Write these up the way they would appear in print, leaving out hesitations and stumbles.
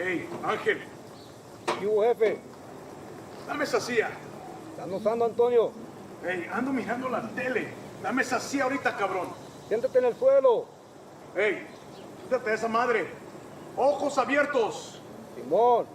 Hey, Ángel, ¿Qué hubo, jefe? dame esa silla. ¿Estás usando, Antonio? Hey, ando mirando la tele. Dame esa silla ahorita, cabrón. Siéntate en el suelo. Hey, quítate esa madre. Ojos abiertos. Simón.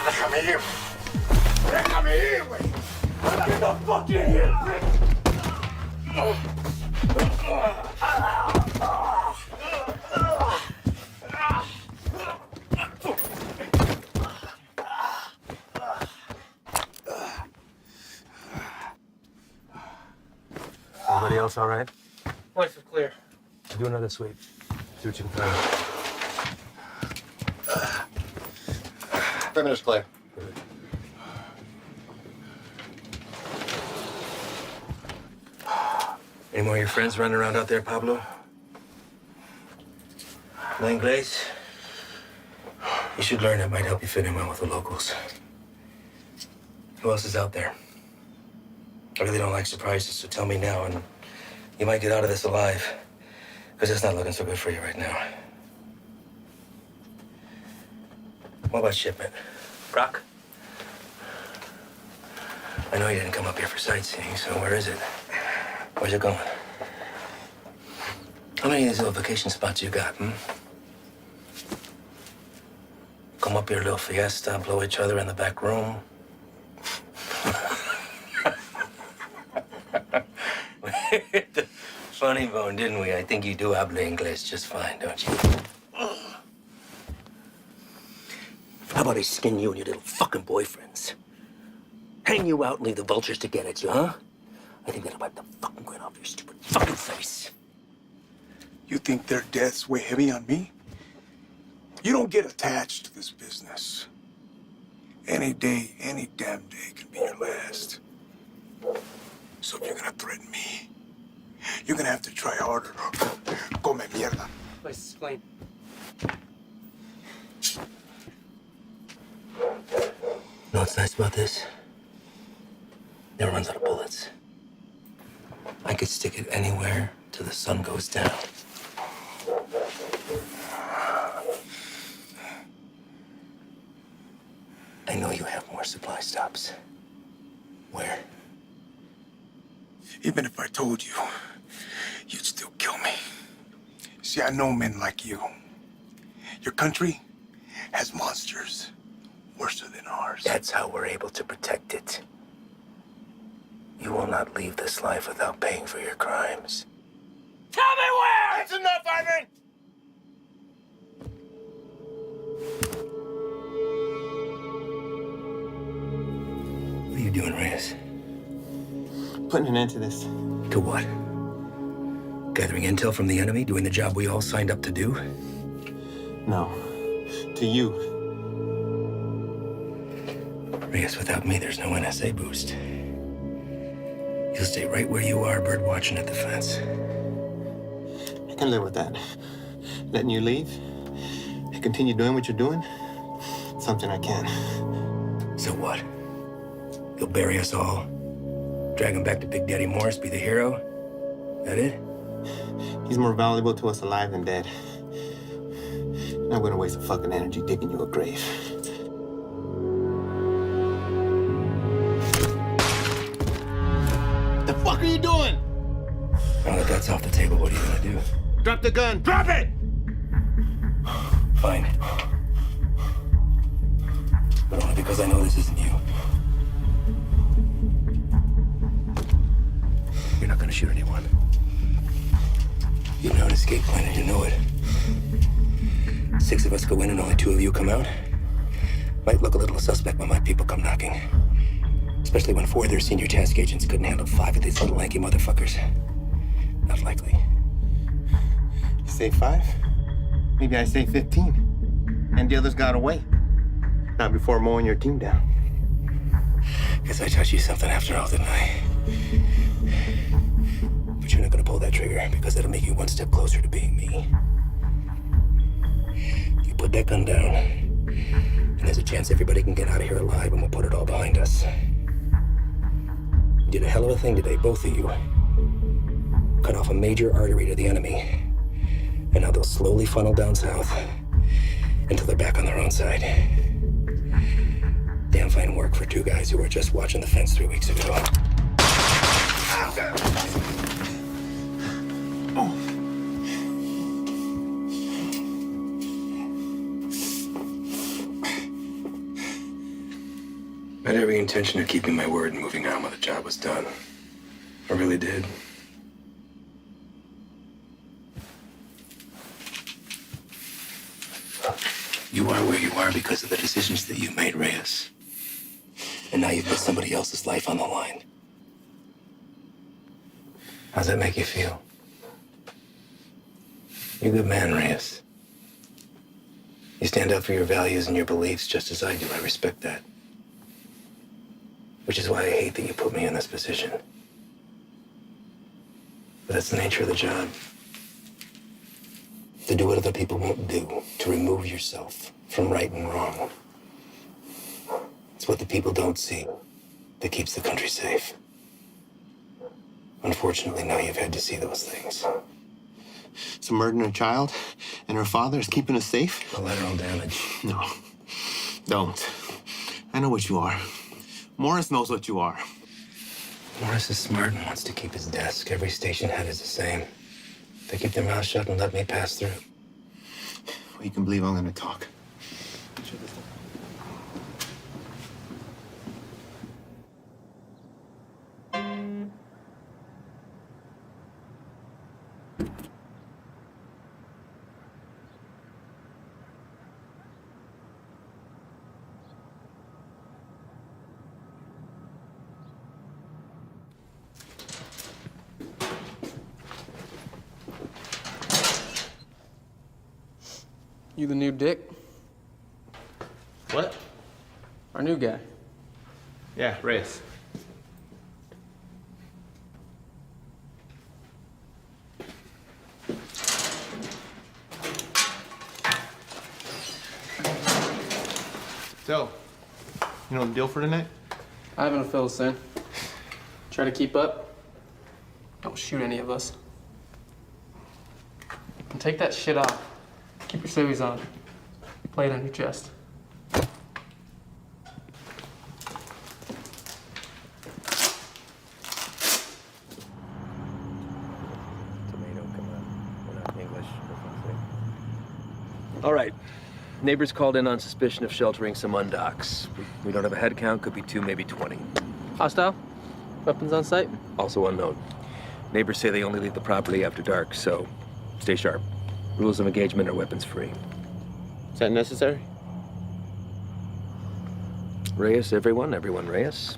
Déjame ir. Déjame ir, güey. Get the fuck in here, Everybody else all right? Voice is clear. Do another sweep. See what you can find. 5 minutes clear. Any more of your friends running around out there, Pablo? Langlais? You should learn that might help you fit in well with the locals. Who else is out there? I really don't like surprises, so tell me now, and you might get out of this alive. Because it's not looking so good for you right now. What about shipment? Brock? I know you didn't come up here for sightseeing, so where is it? Where's it going? How many of these little vacation spots you got, come up here, a little fiesta, blow each other in the back room. Funny bone, didn't we? I think you do habla English just fine, don't you? How about I skin you and your little fucking boyfriends? Hang you out and leave the vultures to get at you, huh? I think that'll wipe the fucking grin off your stupid fucking face. You think their deaths weigh heavy on me? You don't get attached to this business. Any day, any damn day can be your last. So if you're gonna threaten me, you're gonna have to try harder. Come mierda. Please explain. You know what's nice about this? Never runs out of bullets. I could stick it anywhere till the sun goes down. I know you have more supply stops. Where? Even if I told you, you'd still kill me. See, I know men like you. Your country has monsters worse than ours. That's how we're able to protect it. You will not leave this life without paying for your crimes. Tell me where! That's enough, Ivan! What are you doing, Reyes? Putting an end to this. To what? Gathering intel from the enemy, doing the job we all signed up to do? No. To you. Reyes, without me, there's no NSA boost. You'll stay right where you are, bird watching at the fence. I can live with that. Letting you leave and continue doing what you're doing, something I can. So what? You'll bury us all? Drag him back to Big Daddy Morris, be the hero? That it? He's more valuable to us alive than dead. Not gonna waste a fucking energy digging you a grave. The fuck are you doing? Now that that's off the table, what are you gonna do? Drop the gun. Drop it! Fine. But only because I know this isn't you. You're not gonna shoot anyone. You know an escape plan and you know it. 6 of us go in and only 2 of you come out. Might look a little suspect when my people come knocking. Especially when 4 of their senior task agents couldn't handle 5 of these little lanky motherfuckers. Not likely. You say 5? Maybe I say 15. And the others got away. Not before mowing your team down. Guess I taught you something after all, didn't I? But you're not gonna pull that trigger because that'll make you 1 step closer to being me. You put that gun down, and there's a chance everybody can get out of here alive and we'll put it all behind us. You did a hell of a thing today, both of you. Cut off a major artery to the enemy. And now they'll slowly funnel down south until they're back on their own side. Damn fine work for 2 guys who were just watching the fence 3 weeks ago. I had every intention of keeping my word and moving on when the job was done. I really did. You are where you are because of the decisions that you made, Reyes. And now you've put somebody else's life on the line. How's that make you feel? You're a good man, Reyes. You stand up for your values and your beliefs just as I do. I respect that. Which is why I hate that you put me in this position. But that's the nature of the job. To do what other people won't do, to remove yourself from right and wrong. It's what the people don't see that keeps the country safe. Unfortunately, now you've had to see those things. So murdering a child and her father is keeping us safe? Collateral damage. No. Don't. I know what you are. Morris knows what you are. Morris is smart and wants to keep his desk. Every station head is the same. They keep their mouths shut and let me pass through. Well, you can believe I'm gonna talk. You the new Dick? What? Our new guy. Yeah, Reyes. So, you know the deal for tonight? Ivan will fill us in. Try to keep up. Don't shoot any of us. And take that shit off. Keep your civvies on. Play it on your chest. Tomato, come on. We're not English, for fuck's sake. All right. Neighbors called in on suspicion of sheltering some undocks. We don't have a head count, could be 2, maybe 20. Hostile? Weapons on site? Also unknown. Neighbors say they only leave the property after dark, so stay sharp. Rules of engagement are weapons free. Is that necessary? Reyes, everyone Reyes.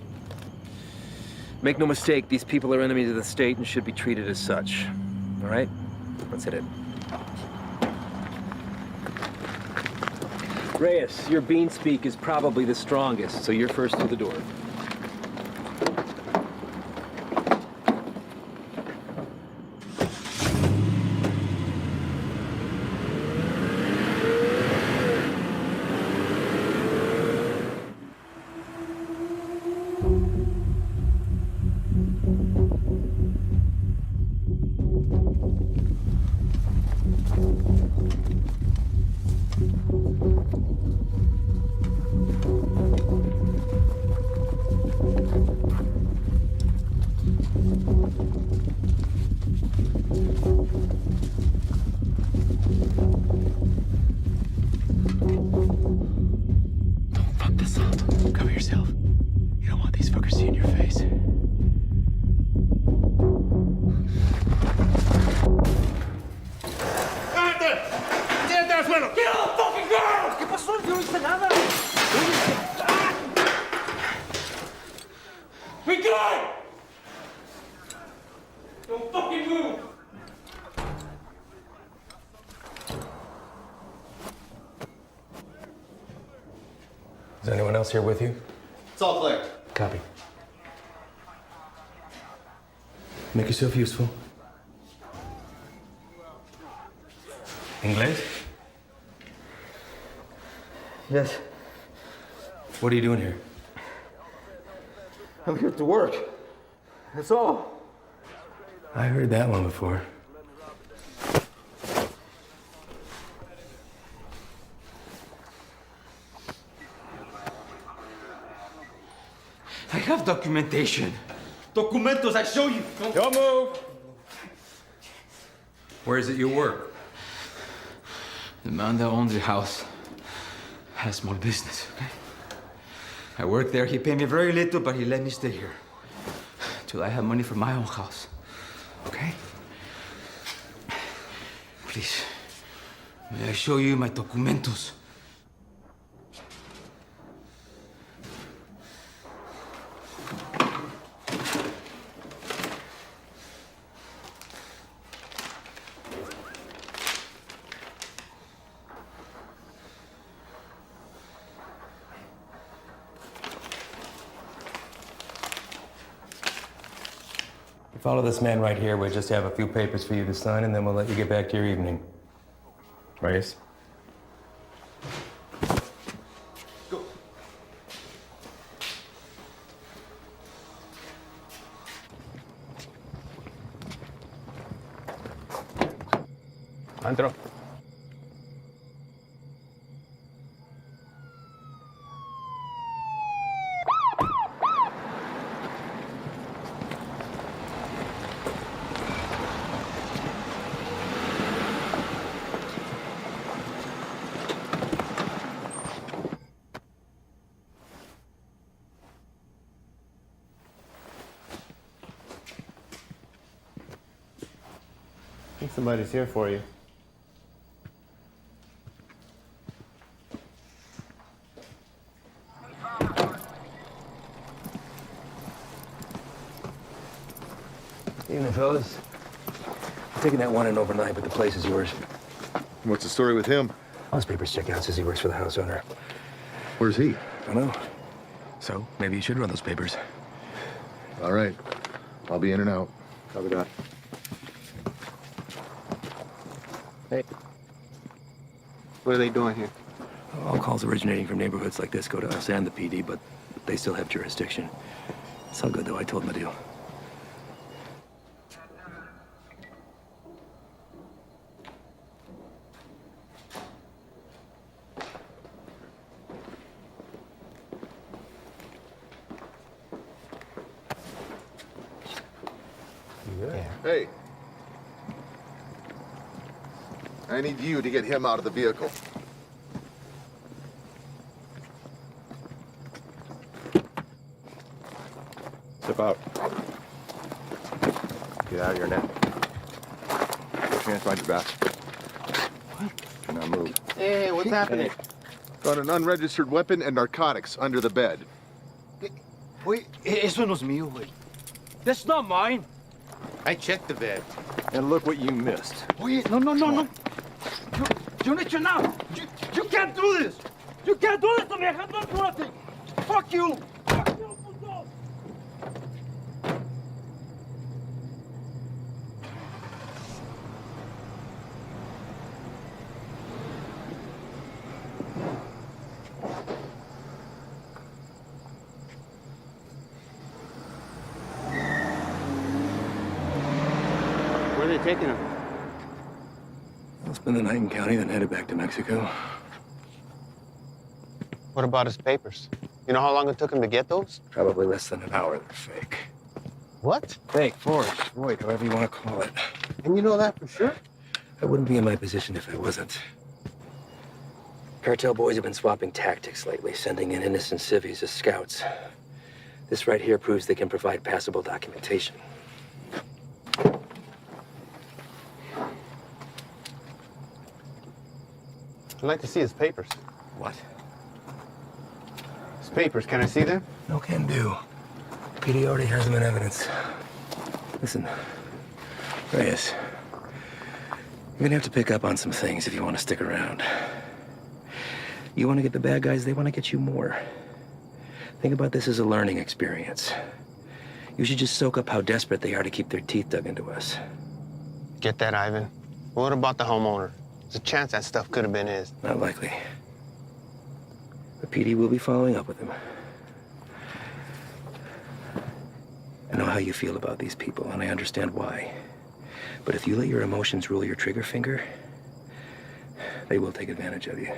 Make no mistake, these people are enemies of the state and should be treated as such. All right? Let's hit it. Reyes, your bean speak is probably the strongest, so you're first through the door. Fuck this up. Cover yourself. You don't want these fuckers seeing your face. Don't fucking move! Is anyone else here with you? It's all clear. Copy. Make yourself useful. Inglés? Yes. What are you doing here? I'm here to work. That's all. I heard that one before. I have documentation. Documentos, I show you. Don't move. Where is it you work? The man that owns the house has a small business, okay? I work there. He paid me very little, but he let me stay here till I have money for my own house, okay? Please, may I show you my documentos? Follow this man right here. We'll just have a few papers for you to sign, and then we'll let you get back to your evening. Reyes? Go. Antro. Somebody's here for you. Evening, fellas. I'm taking that one in overnight, but the place is yours. What's the story with him? All his papers check out. Says he works for the house owner. Where's he? I know. So maybe you should run those papers. All right. I'll be in and out. Copy that. Hey. What are they doing here? All calls originating from neighborhoods like this go to us and the PD, but they still have jurisdiction. It's all good, though. I told them the deal. Hey. I need you to get him out of the vehicle. Step out. Get out of here now. Put your hands behind your back. Do not move. Hey, what's happening? Got an unregistered weapon and narcotics under the bed. Wait, eso no es mío, güey. That's not mine. I checked the bed. And look what you missed. Wait, no. You need to know. You can't do this. You can't do this to me. I have done nothing. Fuck you. Fuck you, puto. Where are they taking him? I'll spend the night in county, then headed back to Mexico. What about his papers? You know how long it took him to get those? Probably less than an hour. They're fake. What? Fake, forged, void, however you want to call it. And you know that for sure? I wouldn't be in my position if I wasn't. Cartel boys have been swapping tactics lately, sending in innocent civvies as scouts. This right here proves they can provide passable documentation. I'd like to see his papers. What? His papers, can I see them? No can do. PD already has them in evidence. Listen, Reyes, you're gonna have to pick up on some things if you want to stick around. You want to get the bad guys, they want to get you more. Think about this as a learning experience. You should just soak up how desperate they are to keep their teeth dug into us. Get that, Ivan. What about the homeowner? There's a chance that stuff could have been his. Not likely. The PD will be following up with him. I know how you feel about these people, and I understand why. But if you let your emotions rule your trigger finger, they will take advantage of you.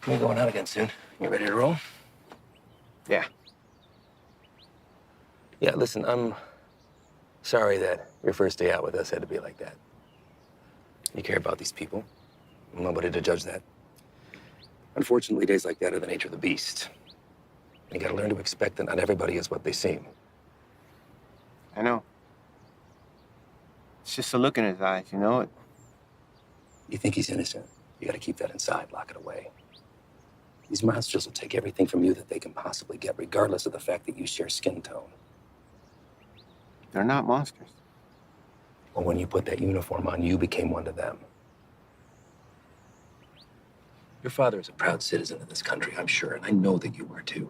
We're going out again soon. You ready to roll? Yeah. Yeah, listen, I'm sorry that your first day out with us had to be like that. You care about these people. I'm nobody to judge that. Unfortunately, days like that are the nature of the beast. You gotta learn to expect that not everybody is what they seem. I know. It's just a look in his eyes, you know? You think he's innocent. You gotta keep that inside, lock it away. These monsters will take everything from you that they can possibly get, regardless of the fact that you share skin tone. They're not monsters. Well, when you put that uniform on, you became one to them. Your father is a proud citizen of this country, I'm sure, and I know that you were too.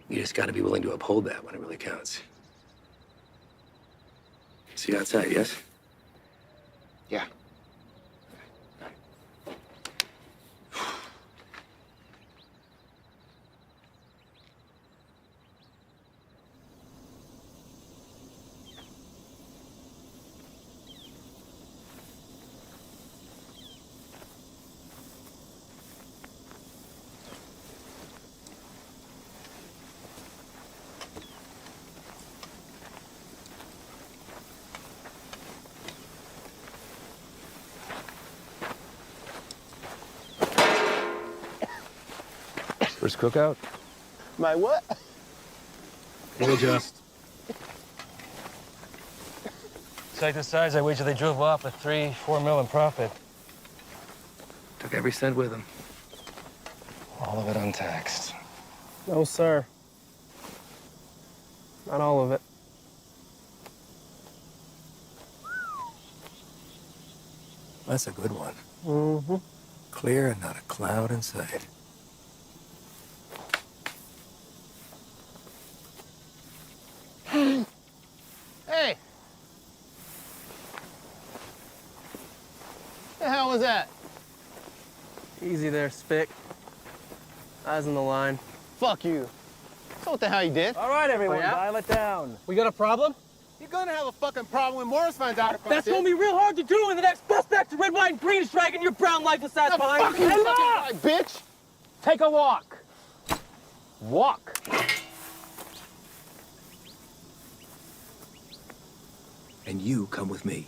You just gotta be willing to uphold that when it really counts. See you outside, yes? Yeah. First cookout? My what? We'll adjust. Like the size, I wager they drove off with 3-4 mil in profit. Took every cent with them. All of it untaxed. No, sir. Not all of it. That's a good one. Mm-hmm. Clear and not a cloud in sight. Hey! The hell was that? Easy there, Spick. Eyes on the line. Fuck you. So what the hell you did? All right, everyone, Oh, yeah? dial it down. We got a problem? You're gonna have a fucking problem when Morris finds out about That's this. gonna be real hard to do when the next bus back to red, white, and green is dragging your brown lifeless ass behind. Fuck you, Hey, fucking look! right, bitch! Take a walk. Walk. And you come with me.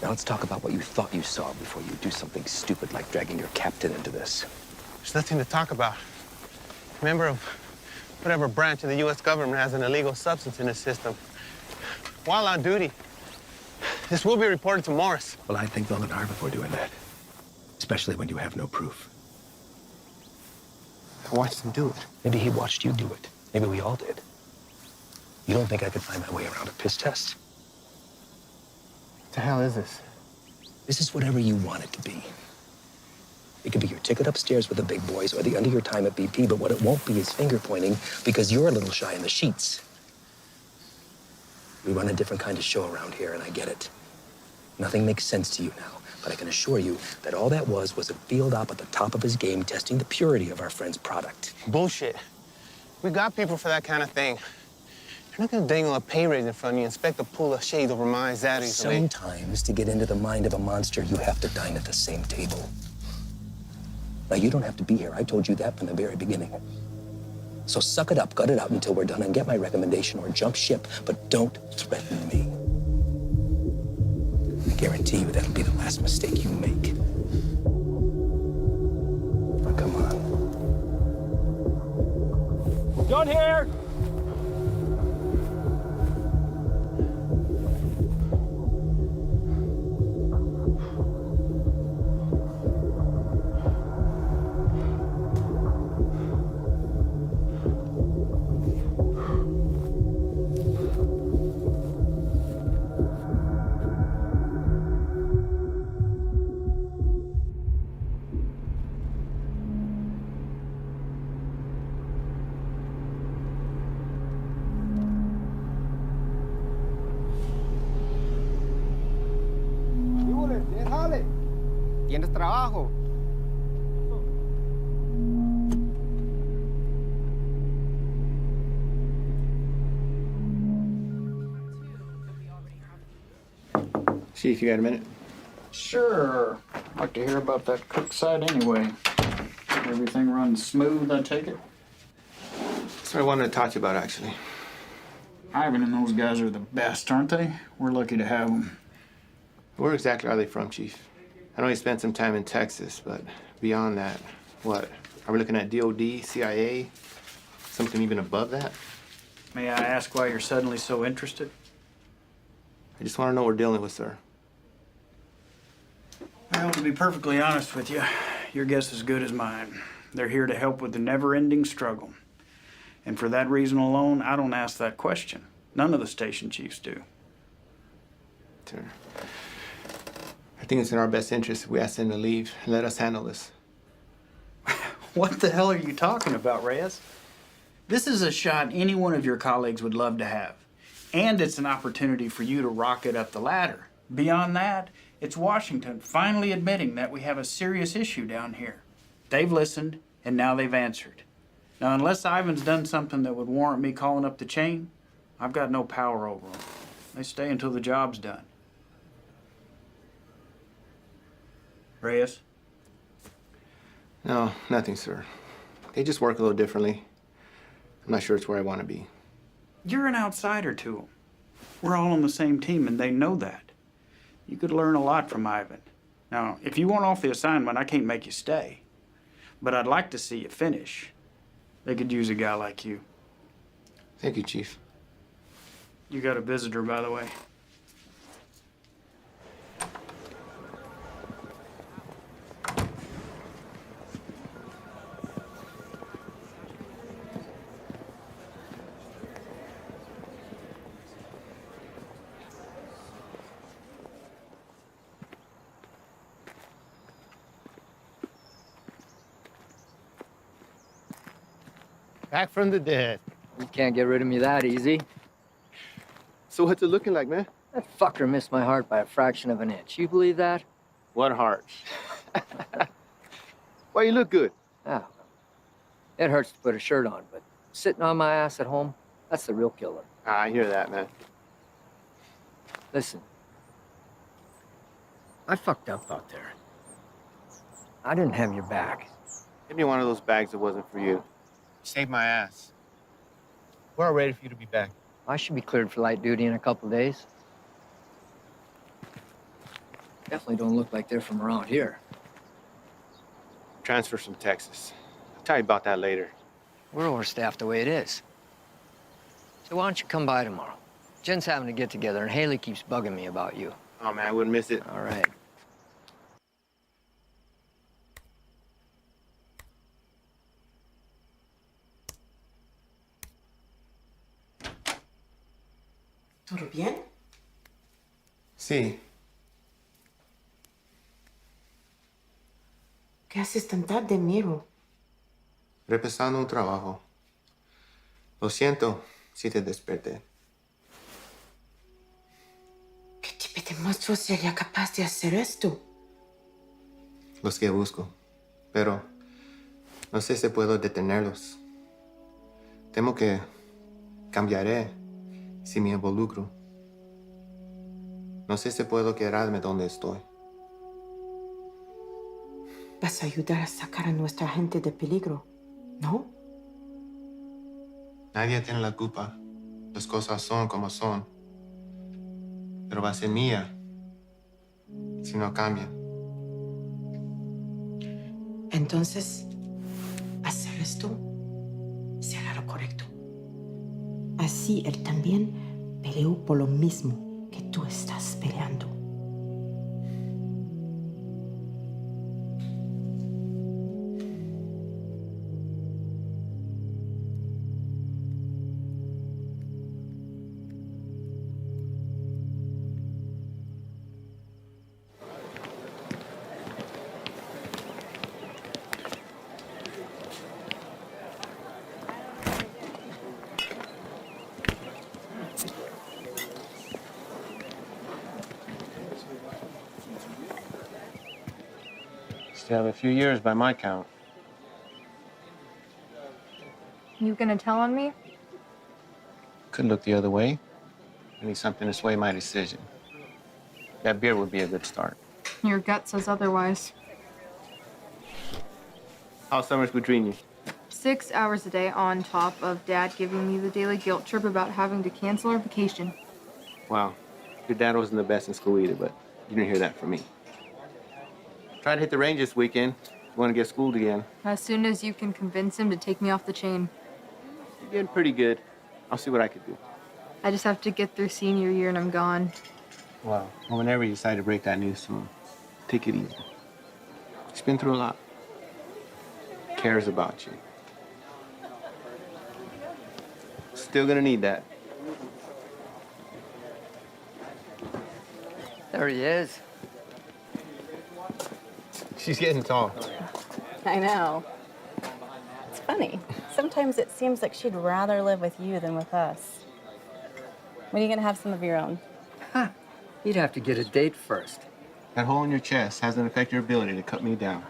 Now let's talk about what you thought you saw before you do something stupid like dragging your captain into this. There's nothing to talk about. Member of whatever branch of the U.S. government has an illegal substance in its system. While on duty, this will be reported to Morris. Well, I think long and hard before doing that. Especially when you have no proof. I watched him do it. Maybe he watched you do it. Maybe we all did. You don't think I could find my way around a piss test? What the hell is this? This is whatever you want it to be. It could be your ticket upstairs with the big boys or the end of your time at BP, but what it won't be is finger pointing because you're a little shy in the sheets. We run a different kind of show around here, and I get it. Nothing makes sense to you now, but I can assure you that all that was a field op at the top of his game testing the purity of our friend's product. Bullshit. We got people for that kind of thing. You're not gonna dangle a pay raise in front of you and expect to pull a shade over my eyes that easily. Sometimes, to get into the mind of a monster, you have to dine at the same table. Now, you don't have to be here. I told you that from the very beginning. So suck it up, gut it out until we're done, and get my recommendation or jump ship, but don't threaten me. I guarantee you that'll be the last mistake you make. Now, come on. Done here. Déjale. Tienes trabajo. Chief, you got a minute? Sure. Like to hear about that cook side anyway. Everything runs smooth, I take it? That's what I wanted to talk to you about, actually. Ivan and those guys are the best, aren't they? We're lucky to have them. Where exactly are they from, Chief? I know you spent some time in Texas, but beyond that, what? Are we looking at DOD, CIA, something even above that? May I ask why you're suddenly so interested? I just want to know what we're dealing with, sir. Well, to be perfectly honest with you, your guess is as good as mine. They're here to help with the never-ending struggle. And for that reason alone, I don't ask that question. None of the station chiefs do. Sir, I think it's in our best interest if we ask them to leave and let us handle this. What the hell are you talking about, Reyes? This is a shot any one of your colleagues would love to have. And it's an opportunity for you to rocket up the ladder. Beyond that, it's Washington finally admitting that we have a serious issue down here. They've listened, and now they've answered. Now, unless Ivan's done something that would warrant me calling up the chain, I've got no power over them. They stay until the job's done. Reyes? No, nothing, sir. They just work a little differently. I'm not sure it's where I want to be. You're an outsider to them. We're all on the same team, and they know that. You could learn a lot from Ivan. Now, if you want off the assignment, I can't make you stay. But I'd like to see you finish. They could use a guy like you. Thank you, Chief. You got a visitor, by the way. Back from the dead. You can't get rid of me that easy. So what's it looking like, man? That fucker missed my heart by a fraction of an inch. You believe that? What heart? Why you look good? Ah, it hurts to put a shirt on, but sitting on my ass at home, that's the real killer. I hear that, man. Listen, I fucked up out there. I didn't have your back. Give me one of those bags that wasn't for you. Saved my ass. We're all ready for you to be back. I should be cleared for light duty in a couple of days. Definitely don't look like they're from around here. Transfer from Texas. I'll tell you about that later. We're overstaffed the way it is. So why don't you come by tomorrow? Jen's having a get-together, and Haley keeps bugging me about you. Oh, man, I wouldn't miss it. All right. ¿Todo bien? Sí. ¿Qué haces tan tarde, Miro? Repasando un trabajo. Lo siento si te desperté. ¿Qué tipo de monstruo sería capaz de hacer esto? Los que busco. Pero no sé si puedo detenerlos. Temo que cambiaré si me involucro. No sé si puedo quedarme donde estoy. Vas a ayudar a sacar a nuestra gente de peligro, ¿no? Nadie tiene la culpa. Las cosas son como son. Pero va a ser mía si no cambian. Entonces, hacer esto será lo correcto. Así él también peleó por lo mismo que tú estás peleando. Still have a few years by my count. You gonna tell on me? Could look the other way. I need something to sway my decision. That beer would be a good start. Your gut says otherwise. How's summers between you? 6 hours a day on top of Dad giving me the daily guilt trip about having to cancel our vacation. Wow. Your dad wasn't the best in school either, but you didn't hear that from me. Try to hit the range this weekend. You want to get schooled again. As soon as you can convince him to take me off the chain. You're getting pretty good. I'll see what I could do. I just have to get through senior year and I'm gone. Wow. Well, whenever you decide to break that news to him, take it easy. He's been through a lot. Cares about you. Still gonna need that. There he is. She's getting tall. I know. It's funny. Sometimes it seems like she'd rather live with you than with us. When are you gonna have some of your own? Huh. You'd have to get a date first. That hole in your chest hasn't affected your ability to cut me down.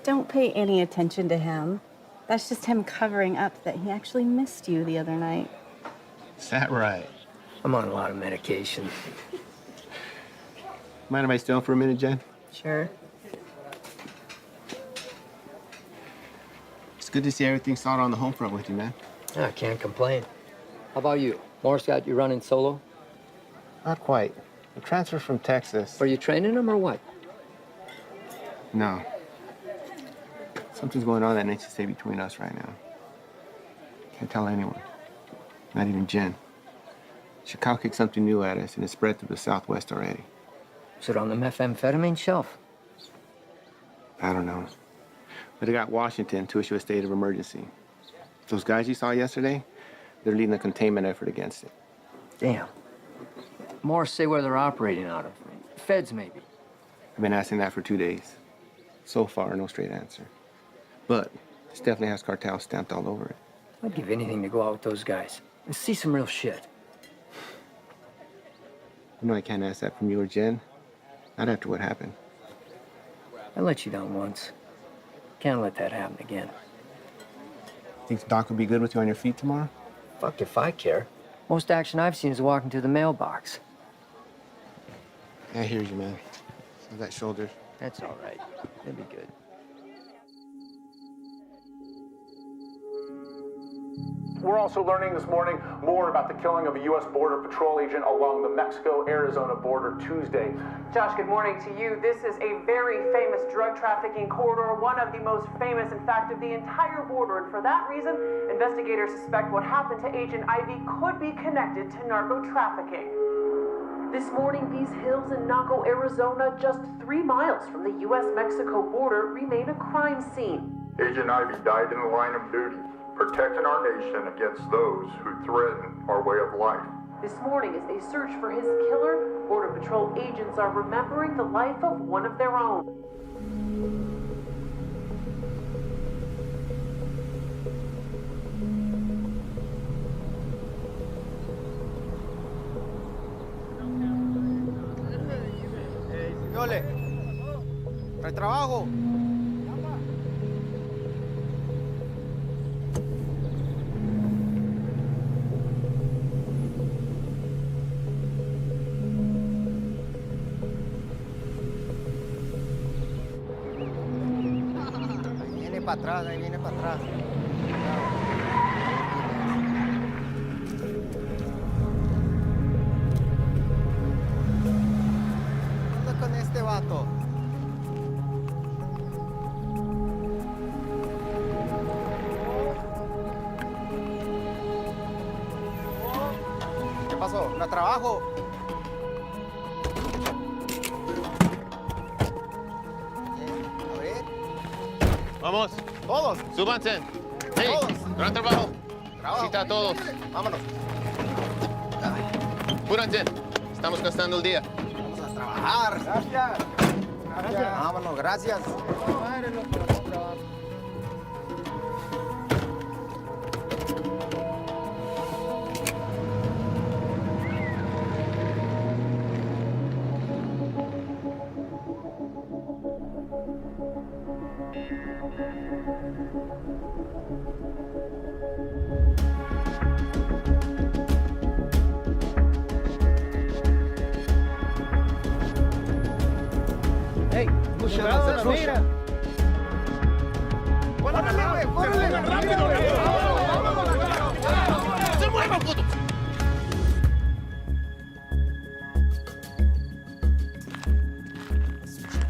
Don't pay any attention to him. That's just him covering up that he actually missed you the other night. Is that right? I'm on a lot of medication. Mind if I stay on for a minute, Jen? Sure. It's good to see everything started on the home front with you, man. I can't complain. How about you? Morris got you running solo? Not quite. A transfer from Texas. Are you training them or what? No. Something's going on that needs to stay between us right now. Can't tell anyone. Not even Jen. Chicago kicked something new at us, and it's spread through the Southwest already. Is it on the methamphetamine shelf? I don't know. But it got Washington to issue a state of emergency. Those guys you saw yesterday, they're leading a containment effort against it. Damn. More say where they're operating out of. Feds, maybe. I've been asking that for 2 days. So far, no straight answer. But this definitely has cartel stamped all over it. I'd give anything to go out with those guys and see some real shit. You know I can't ask that from you or Jen. Not after what happened. I let you down once. Can't let that happen again. Think Doc will be good with you on your feet tomorrow? Fuck if I care. Most action I've seen is walking to the mailbox. I hear you, man. How's that shoulder? That's all right. It'll be good. We're also learning this morning more about the killing of a U.S. Border Patrol agent along the Mexico-Arizona border Tuesday. Josh, good morning to you. This is a very famous drug trafficking corridor, one of the most famous, in fact, of the entire border. And for that reason, investigators suspect what happened to Agent Ivy could be connected to narco trafficking. This morning, these hills in Naco, Arizona, just 3 miles from the U.S.-Mexico border, remain a crime scene. Agent Ivy died in the line of duty, protecting our nation against those who threaten our way of life. This morning, as they search for his killer, Border Patrol agents are remembering the life of one of their own. Yole, trae trabajo. Viene para atrás, ahí viene para atrás. ¿Qué onda con este vato? ¿Qué pasó? ¿No trabajo? A ver. Vamos. Todos. Súbanse. Hey, gran trabajo. Cita a todos. Vámonos. Apúrense. Estamos gastando el día. Vamos a trabajar. Gracias. Gracias. Vámonos, gracias. Hey, Muchas gracias, mira. ¡Córrele, güey! ¡Córrele! ¡Rápido, güey! ¡Se mueva, puto!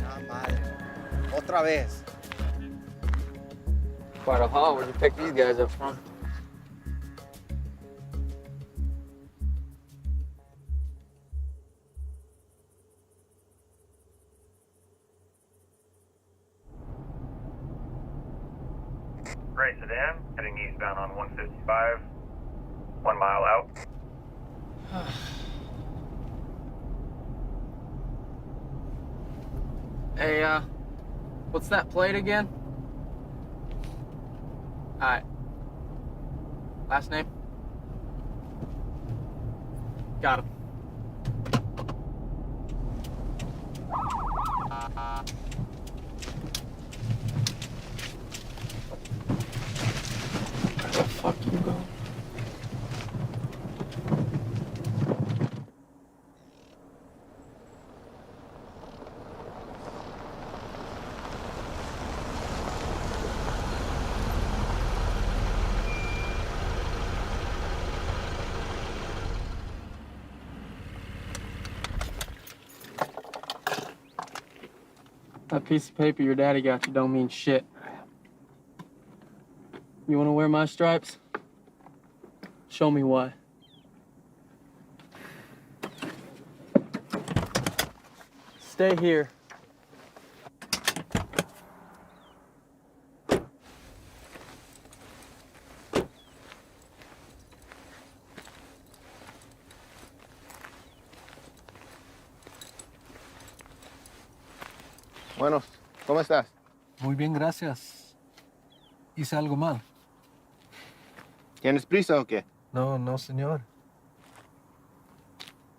Ah, madre. Otra vez. Quite a haul. Where'd you pick these guys up from? Gray sedan, heading eastbound on 155, 1 mile out. Hey, what's that plate again? Alright. Last name? Got him. Where the fuck you go? That piece of paper your daddy got you don't mean shit. You wanna wear my stripes? Show me why. Stay here. Bueno, ¿cómo estás? Muy bien, gracias. ¿Hice algo mal? ¿Tienes prisa o qué? No, no, señor.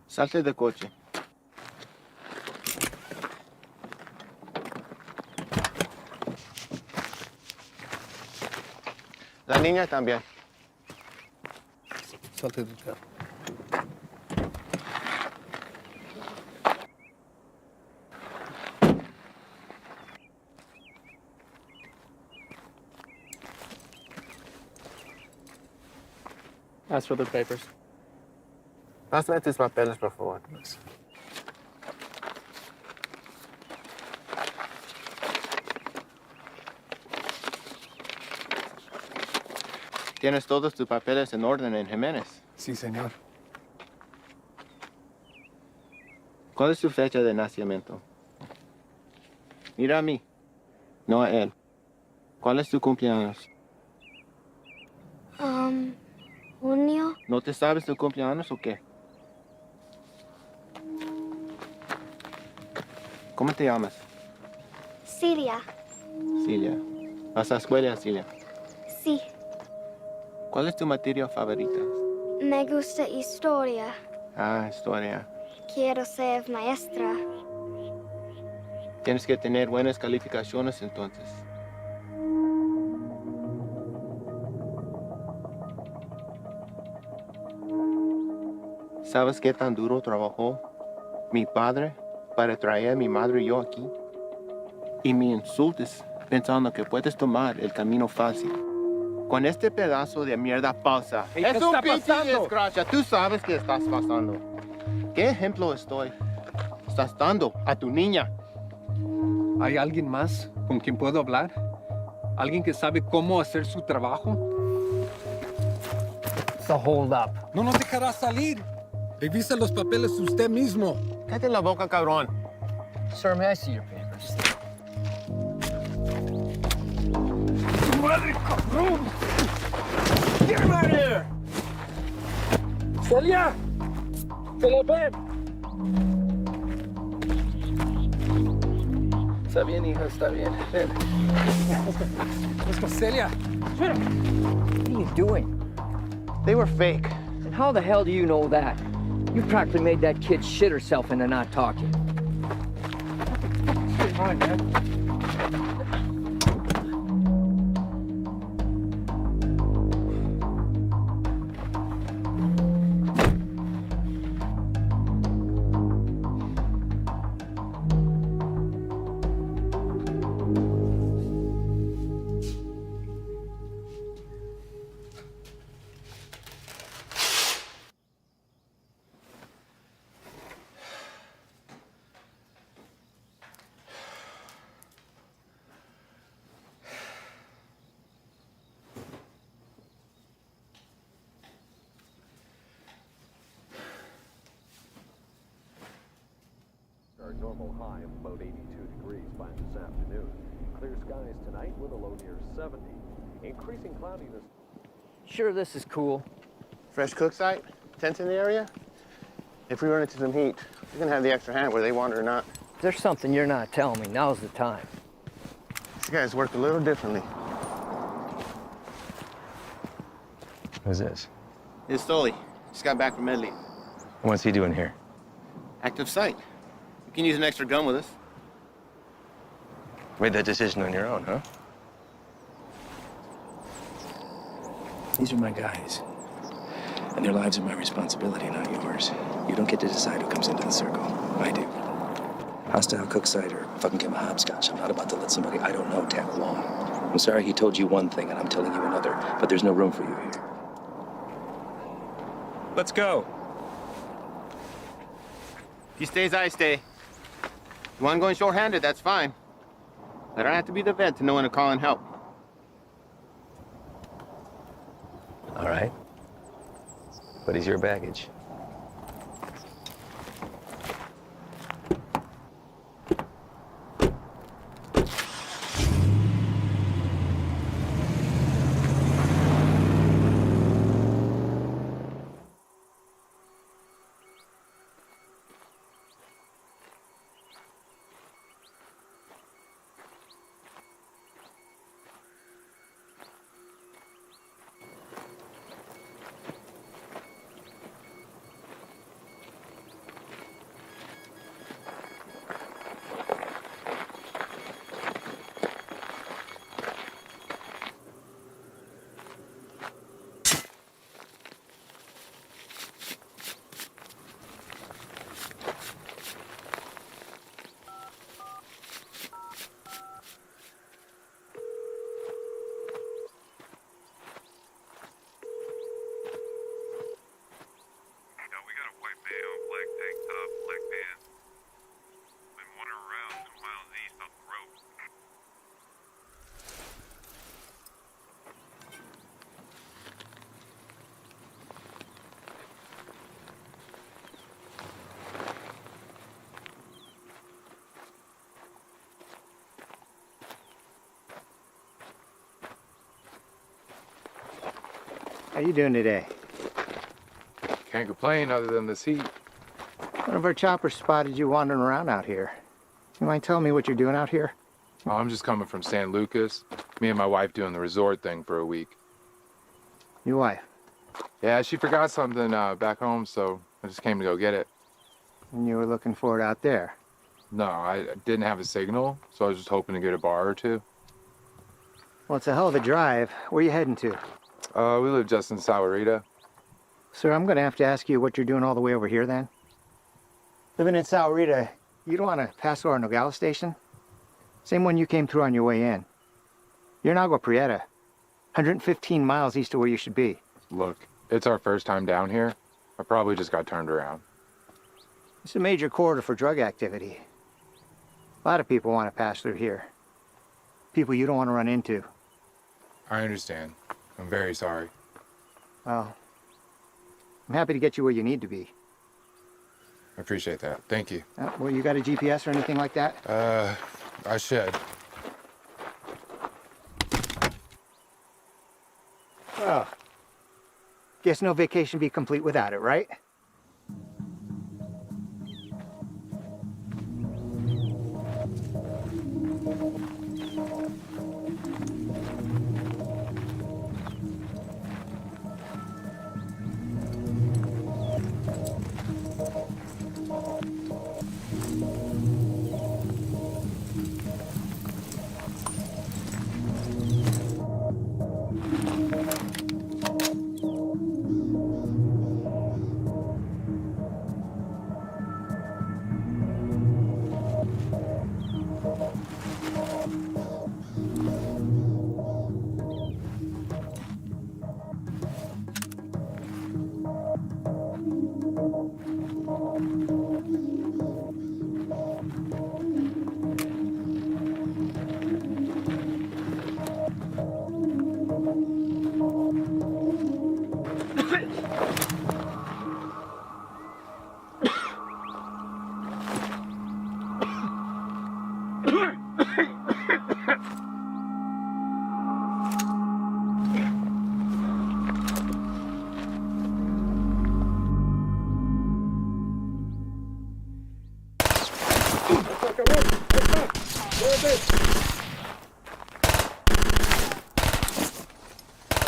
Salte del coche. La niña también. Salte del carro. Ask for the papers. Pásame tus papeles, por favor. ¿Tienes todos tus papeles en orden en Jiménez? Sí, señor. ¿Cuál es su fecha de nacimiento? Mira a mí, no a él. ¿Cuál es tu cumpleaños? Junio. ¿No te sabes tu cumpleaños o qué? ¿Cómo te llamas? Cilia. Cilia. ¿Vas a la escuela, Cilia? Sí. ¿Cuál es tu materia favorita? Me gusta historia. Ah, historia. Quiero ser maestra. Tienes que tener buenas calificaciones entonces. ¿Sabes qué tan duro trabajó mi padre para traer a mi madre y yo aquí? Y me insultes pensando que puedes tomar el camino fácil. Con este pedazo de mierda falsa. Hey, es ¿qué un está pinche pasando? desgracia. Tú sabes qué estás pasando. ¿Qué ejemplo estás dando a tu niña? ¿Hay alguien más con quien puedo hablar? ¿Alguien que sabe cómo hacer su trabajo? It's a hold up. No nos dejará salir. Revisa los papeles usted mismo. Cállate la boca, cabrón. Sir, may I see your papers? ¡Madre, cabrón! Get him out of here! ¡Celia! ¡Celia, ven! Está bien, hija, está bien. Ven. Let's go, Celia. What are you doing? They were fake. And how the hell do you know that? You practically made that kid shit herself into not talking. Come on, man. Our normal high of about 82 degrees by this afternoon. Clear skies tonight with a low near 70. Increasing cloudiness. Sure, this is cool. Fresh cook site, tents in the area. If we run into some heat, we're gonna have the extra hand whether they want it or not. If there's something you're not telling me, now's the time. These guys work a little differently. Who's this? It's Stoli. Just got back from Medley. What's he doing here? Active site. You can use an extra gun with us. Made that decision on your own, huh? These are my guys. And their lives are my responsibility, not yours. You don't get to decide who comes into the circle. I do. Hostile cook site or fucking give him a hopscotch. I'm not about to let somebody I don't know tag along. I'm sorry he told you one thing and I'm telling you another, but there's no room for you here. Let's go. He stays, I stay. You want going short-handed, that's fine. I don't have to be the vet to know when to call and help. All right. What is your baggage? How you doing today? Can't complain other than this heat. One of our choppers spotted you wandering around out here. You mind telling me what you're doing out here? Oh, I'm just coming from San Lucas. Me and my wife doing the resort thing for a week. Your wife? Yeah, she forgot something back home, so I just came to go get it. And you were looking for it out there? No, I didn't have a signal, so I was just hoping to get a bar or two. Well, it's a hell of a drive. Where are you heading to? We live just in Sahuarita. Sir, I'm going to have to ask you what you're doing all the way over here then. Living in Sahuarita, you don't want to pass through our Nogales station? Same one you came through on your way in. You're in Agua Prieta, 115 miles east of where you should be. Look, it's our first time down here. I probably just got turned around. It's a major corridor for drug activity. A lot of people want to pass through here. People you don't want to run into. I understand. I'm very sorry. Well, I'm happy to get you where you need to be. I appreciate that. Thank you. Well, you got a GPS or anything like that? I should. Well, guess no vacation be complete without it, right?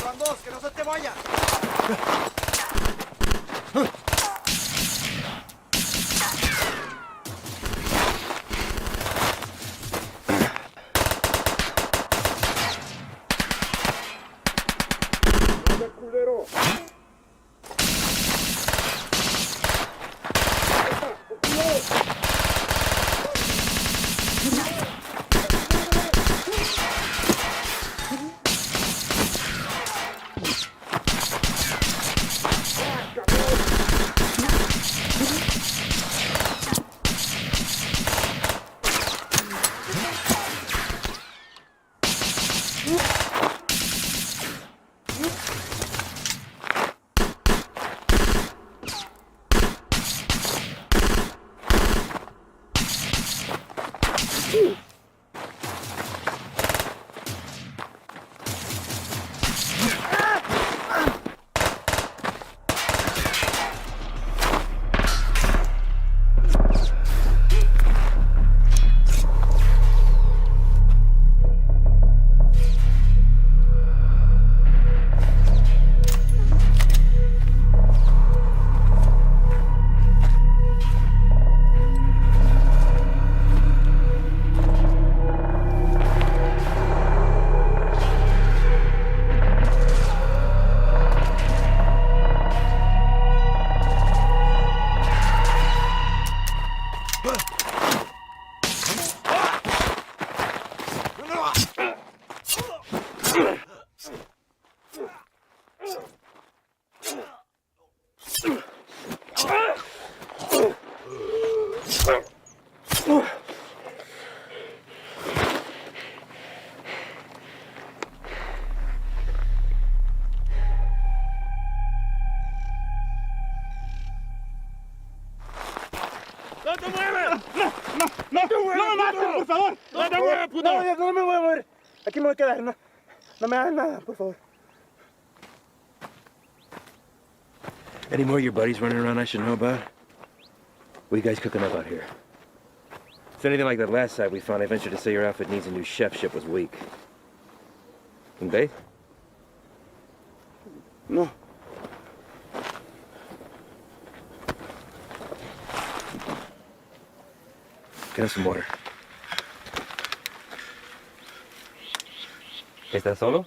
Van dos, que no se te vaya. culero! por favor. No me voy a mover. Aquí me voy a quedar. No me hagan nada, por favor. Any more of your buddies running around I should know about? What are you guys cooking up out here? If anything like that last site we found, I venture to say your outfit needs a new chefship was weak. And they? No. Get us some water. ¿Estás solo?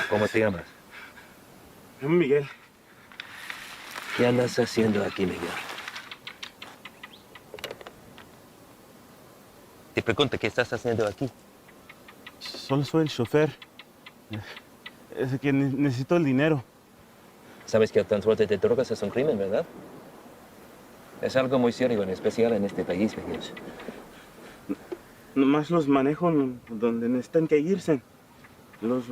¿Cómo te llamas? Me llamo Miguel. ¿Qué andas haciendo aquí, Miguel? Te pregunto, ¿qué estás haciendo aquí? Solo soy el chofer. Es que necesito el dinero. Sabes que el transporte de drogas es un crimen, ¿verdad? Es algo muy serio, en especial en este país, Miguel. Nomás los manejo donde necesitan que irse. Los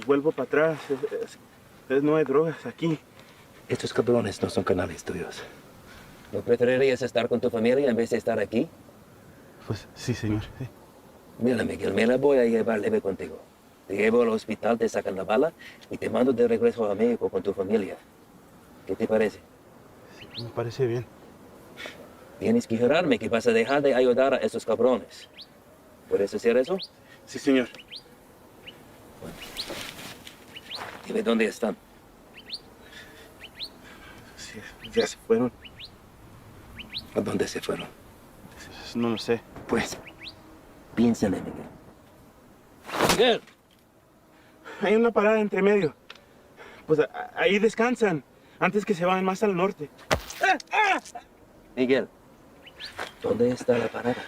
vuelvo para atrás. No hay drogas aquí. Estos cabrones no son canales tuyos. ¿No preferirías estar con tu familia en vez de estar aquí? Pues sí, señor. Sí. Mira, Miguel, me la voy a llevar leve contigo. Te llevo al hospital, te sacan la bala y te mando de regreso a México con tu familia. ¿Qué te parece? Sí, me parece bien. Tienes que jurarme que vas a dejar de ayudar a esos cabrones. ¿Puedes hacer eso? Sí, señor. Bueno. Dime dónde están. Sí, ya se fueron. ¿A dónde se fueron? No lo sé. Pues, piénsale, Miguel. ¡Miguel! Hay una parada entre medio. Pues ahí descansan, antes que se vayan más al norte. Miguel, ¿dónde está la parada?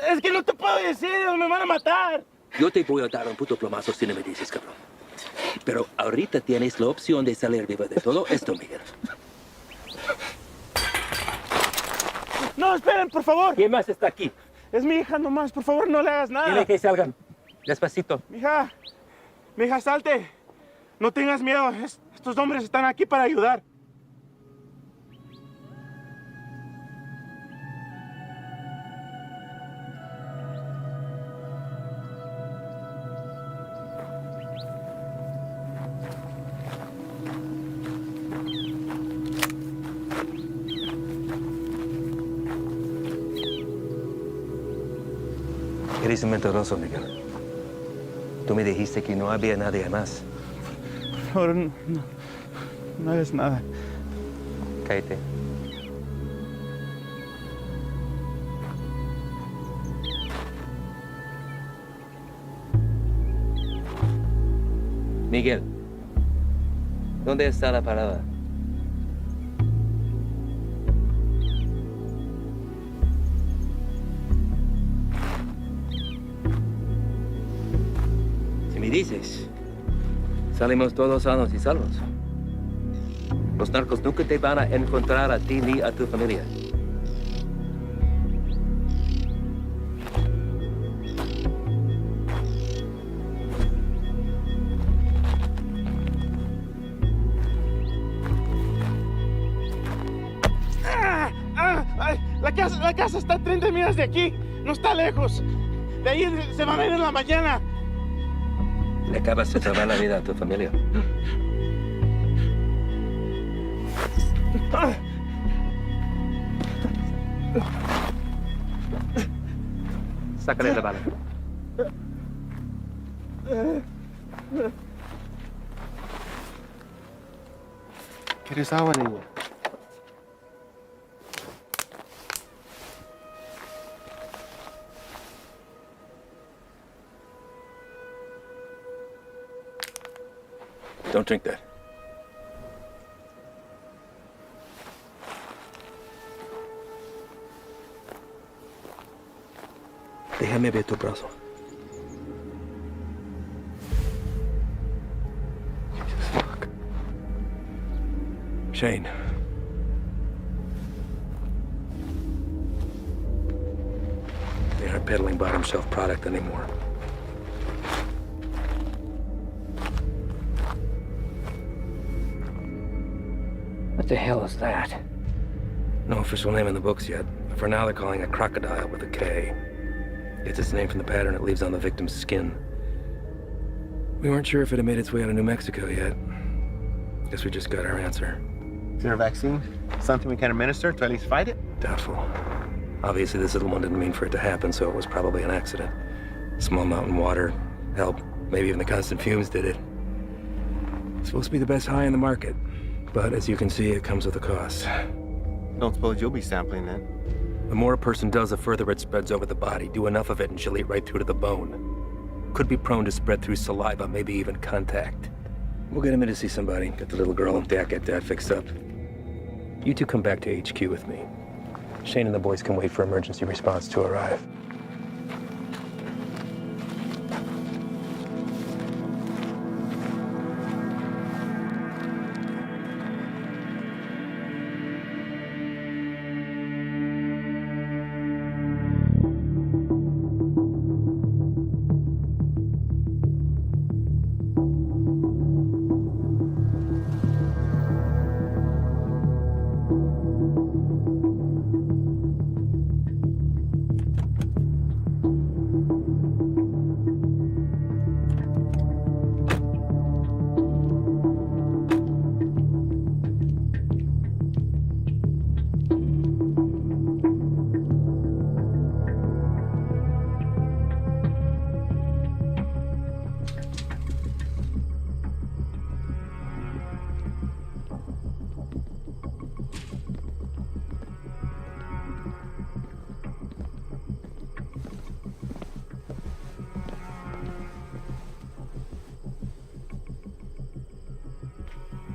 Es que no te puedo decir, me van a matar. Yo te voy a dar un puto plomazo si no me dices, cabrón. Pero ahorita tienes la opción de salir vivo de todo esto, Miguel. No, esperen, por favor. ¿Quién más está aquí? Es mi hija nomás, por favor, no le hagas nada. Dile que salgan. Despacito. Mija, salte. No tengas miedo. Estos hombres están aquí para ayudar. Eres un mentiroso, Miguel. Tú me dijiste que no había nadie más. Por favor, no hagas nada. Cállate. Miguel, ¿dónde está la parada? Me dices, salimos todos sanos y salvos. Los narcos nunca te van a encontrar a ti ni a tu familia. La casa está a 30 millas de aquí, no está lejos. De ahí se van a ir en la mañana. Le acabas de salvar la vida a tu familia. Sácale la bala. ¿Quieres agua, niña? Don't drink that. Déjame ver tu brazo. Shane. They aren't peddling bottom shelf product anymore. What the hell is that? No official name in the books yet. For now, they're calling it crocodile with a K. Gets its name from the pattern it leaves on the victim's skin. We weren't sure if it had made its way out of New Mexico yet. Guess we just got our answer. Is there a vaccine? Something we can administer to at least fight it? Doubtful. Obviously, this little one didn't mean for it to happen, so it was probably an accident. Small mountain water. Hell, maybe even the constant fumes did it. It's supposed to be the best high in the market. But as you can see, it comes with a cost. Don't suppose you'll be sampling then? The more a person does, the further it spreads over the body. Do enough of it and she'll eat right through to the bone. Could be prone to spread through saliva, maybe even contact. We'll get him in to see somebody. Get the little girl and Dak, get that fixed up. You two come back to HQ with me. Shane and the boys can wait for emergency response to arrive.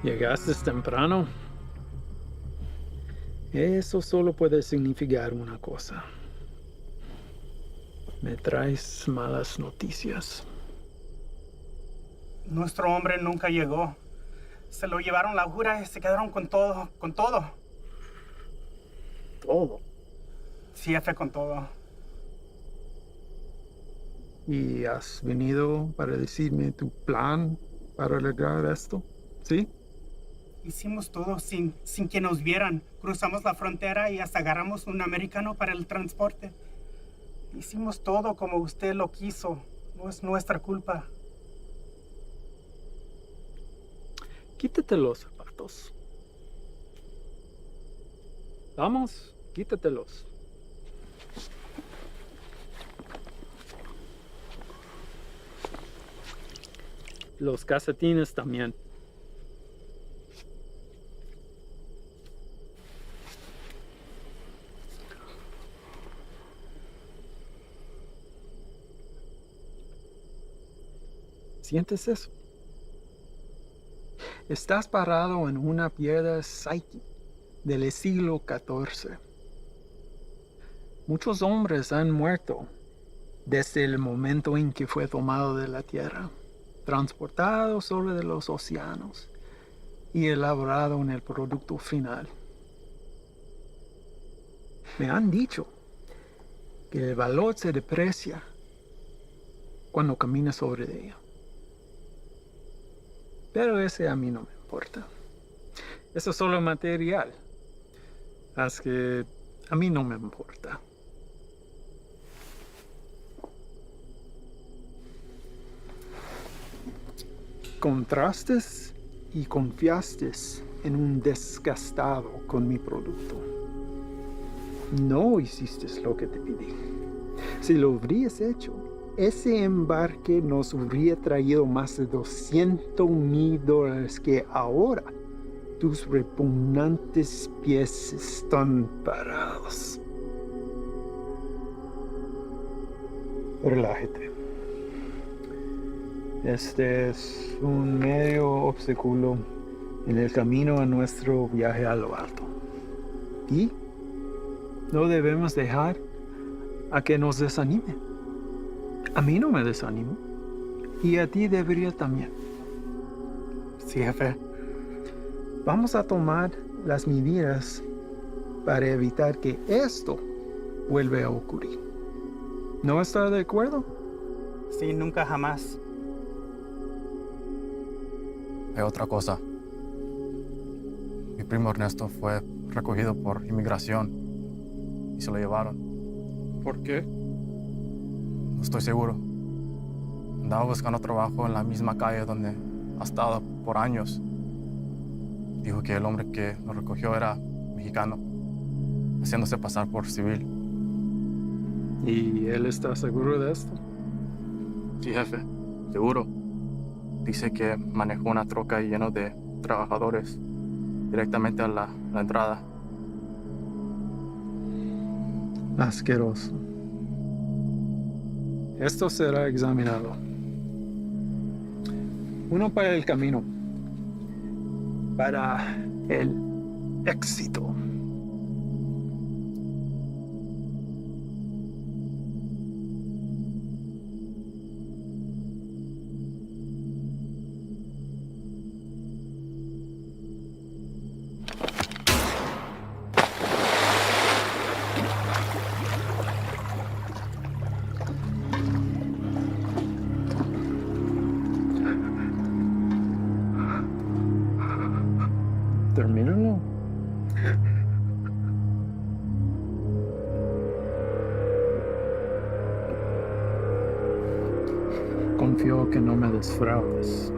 Llegaste temprano. Eso solo puede significar una cosa. Me traes malas noticias. Nuestro hombre nunca llegó. Se lo llevaron la jura y se quedaron con todo, con todo. ¿Todo? Sí, jefe, con todo. ¿Y has venido para decirme tu plan para lograr esto? ¿Sí? Hicimos todo sin que nos vieran. Cruzamos la frontera y hasta agarramos un americano para el transporte. Hicimos todo como usted lo quiso. No es nuestra culpa. Quítate los zapatos. Vamos, quítatelos. Los calcetines también. ¿Sientes eso? Estás parado en una piedra Psyche del siglo XIV. Muchos hombres han muerto desde el momento en que fue tomado de la tierra, transportado sobre los océanos y elaborado en el producto final. Me han dicho que el valor se deprecia cuando caminas sobre ella. Pero ese a mí no me importa. Eso es solo material. Así que a mí no me importa. Contrastes y confiaste en un desgastado con mi producto. No hiciste lo que te pedí. Si lo hubieras hecho, ese embarque nos hubiera traído más de $200,000 que ahora tus repugnantes pies están parados. Relájate. Este es un medio obstáculo en el camino a nuestro viaje a lo alto. Y no debemos dejar a que nos desanime. A mí no me desanimo. Y a ti debería también. Sí, jefe. Vamos a tomar las medidas para evitar que esto vuelva a ocurrir. ¿No está de acuerdo? Sí, nunca jamás. Hay otra cosa. Mi primo Ernesto fue recogido por inmigración y se lo llevaron. ¿Por qué? No estoy seguro. Andaba buscando trabajo en la misma calle donde ha estado por años. Dijo que el hombre que lo recogió era mexicano, haciéndose pasar por civil. ¿Y él está seguro de esto? Sí, jefe, seguro. Dice que manejó una troca llena de trabajadores directamente a la entrada. Asqueroso. Esto será examinado. Uno para el camino. Para el éxito. Termínalo. Confío que no me defraudes.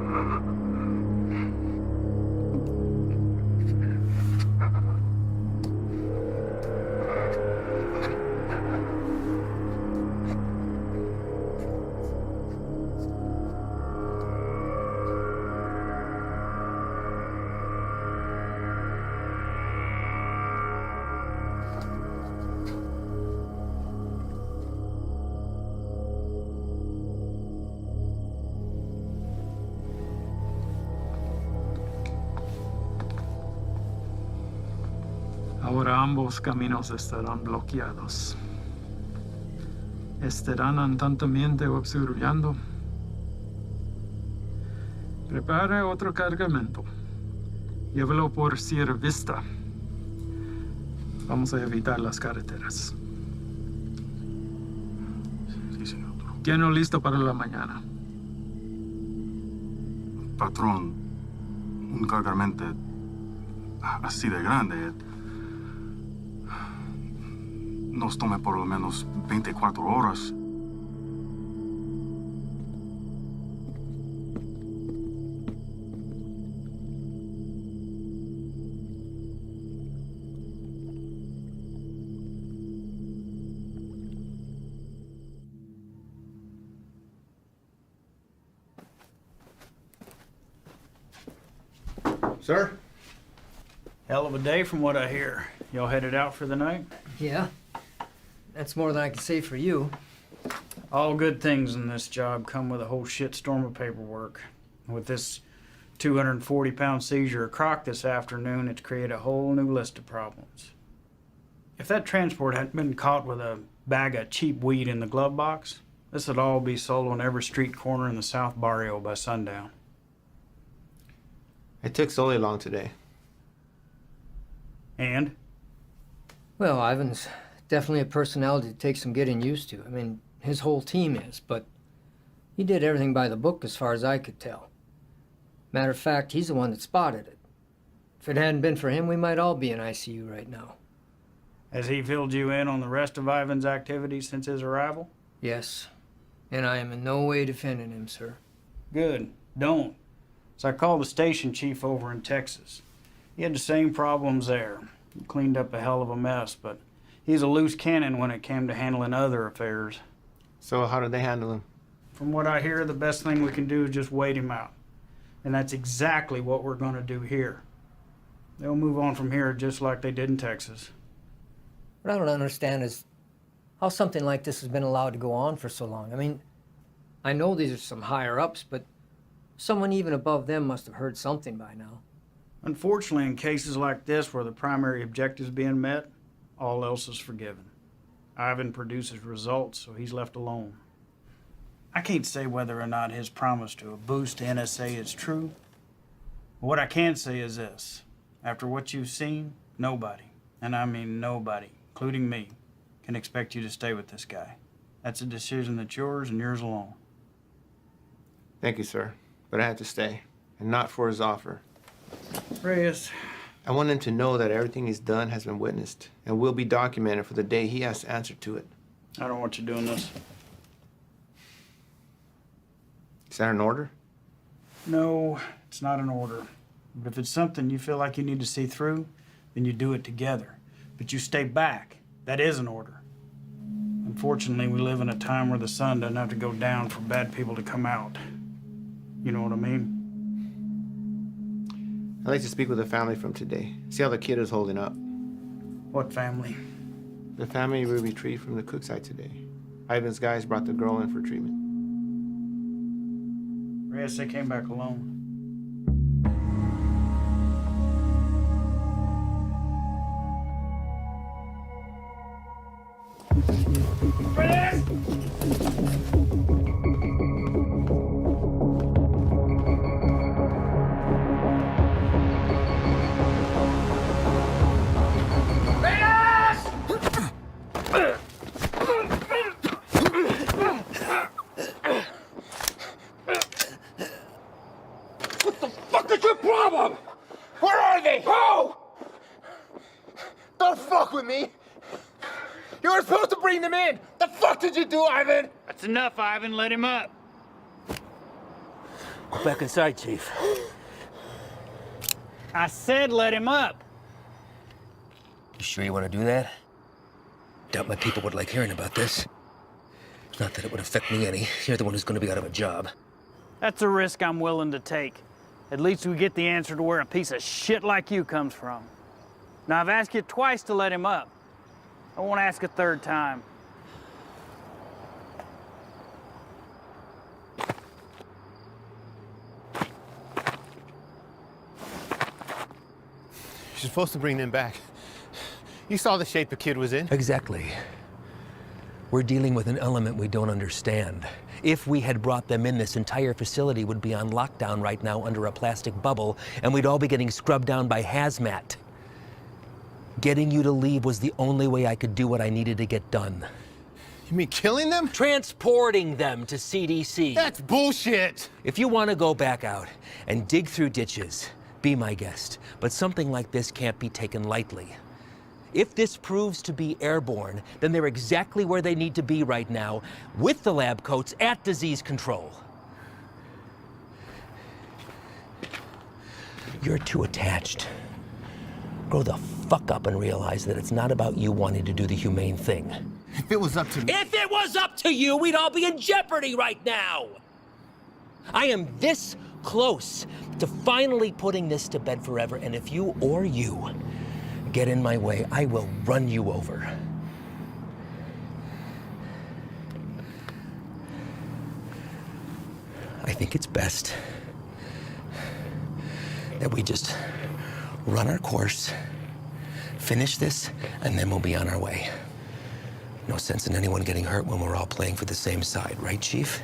Ahora ambos caminos estarán bloqueados. Estarán andantamente obstruyendo. Prepare otro cargamento. Llévelo por Sierra Vista. Vamos a evitar las carreteras. Sí, señor. Lleno listo para la mañana. Patrón, un cargamento así de grande nos tome por lo menos 24 horas. Sir? Hell of a day from what I hear. Y'all headed out for the night? Yeah. That's more than I can say for you. All good things in this job come with a whole shitstorm of paperwork. With this 240-pound seizure of Croc this afternoon, it's created a whole new list of problems. If that transport hadn't been caught with a bag of cheap weed in the glove box, this would all be sold on every street corner in the South Barrio by sundown. It took Sully long today. And? Well, Ivan's definitely a personality that takes some getting used to. I mean, his whole team is, but he did everything by the book as far as I could tell. Matter of fact, he's the one that spotted it. If it hadn't been for him, we might all be in ICU right now. Has he filled you in on the rest of Ivan's activities since his arrival? Yes, and I am in no way defending him, sir. Good. Don't. So I called the station chief over in Texas. He had the same problems there. He cleaned up a hell of a mess, but he's a loose cannon when it came to handling other affairs. So how did they handle him? From what I hear, the best thing we can do is just wait him out. And that's exactly what we're going to do here. They'll move on from here just like they did in Texas. What I don't understand is how something like this has been allowed to go on for so long. I mean, I know these are some higher-ups, but someone even above them must have heard something by now. Unfortunately, in cases like this where the primary objective is being met, all else is forgiven. Ivan produces results, so he's left alone. I can't say whether or not his promise to a boost to NSA is true. But what I can say is this. After what you've seen, nobody, and I mean nobody, including me, can expect you to stay with this guy. That's a decision that's yours and yours alone. Thank you, sir. But I had to stay, and not for his offer. Reyes, I want him to know that everything he's done has been witnessed and will be documented for the day he has to answer to it. I don't want you doing this. Is that an order? No, it's not an order. But if it's something you feel like you need to see through, then you do it together. But you stay back. That is an order. Unfortunately, we live in a time where the sun doesn't have to go down for bad people to come out. You know what I mean? I'd like to speak with the family from today. See how the kid is holding up. What family? The family we retrieved from the cook site today. Ivan's guys brought the girl in for treatment. Reyes, they came back alone. What the fuck is your problem? Where are they? Who? Don't fuck with me. You were supposed to bring them in. The fuck did you do, Ivan? That's enough, Ivan. Let him up. Go back inside, Chief. I said let him up. You sure you want to do that? Doubt my people would like hearing about this. Not that it would affect me any. You're the one who's going to be out of a job. That's a risk I'm willing to take. At least we get the answer to where a piece of shit like you comes from. Now, I've asked you twice to let him up. I won't ask a third time. You're supposed to bring them back. You saw the shape the kid was in. Exactly. We're dealing with an element we don't understand. If we had brought them in, this entire facility would be on lockdown right now under a plastic bubble, and we'd all be getting scrubbed down by hazmat. Getting you to leave was the only way I could do what I needed to get done. You mean killing them? Transporting them to CDC. That's bullshit! If you want to go back out and dig through ditches, be my guest. But something like this can't be taken lightly. If this proves to be airborne, then they're exactly where they need to be right now, with the lab coats at disease control. You're too attached. Grow the fuck up and realize that it's not about you wanting to do the humane thing. If it was up to me. If it was up to you, we'd all be in jeopardy right now. I am this close to finally putting this to bed forever, and if you or you get in my way, I will run you over. I think it's best that we just run our course, finish this, and then we'll be on our way. No sense in anyone getting hurt when we're all playing for the same side, right, Chief?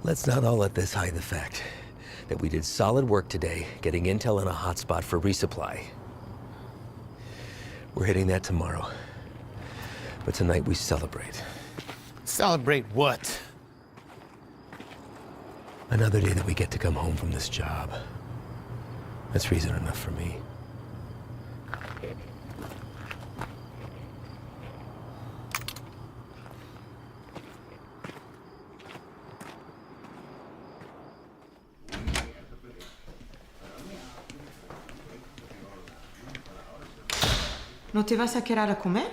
Let's not all let this hide the fact that we did solid work today getting intel in a hotspot for resupply. We're hitting that tomorrow. But tonight we celebrate. Celebrate what? Another day that we get to come home from this job. That's reason enough for me. ¿No te vas a quedar a comer?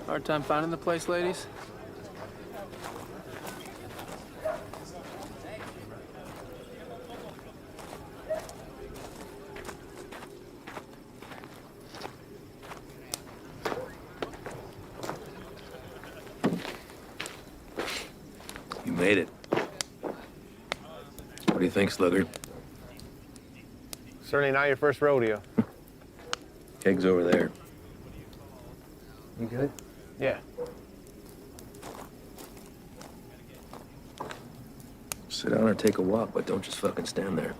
Hard time finding the place, ladies? made it. What do you think, Sluggard? Certainly not your first rodeo. Keg's over there. You good? Yeah. Sit down or take a walk, but don't just fucking stand there.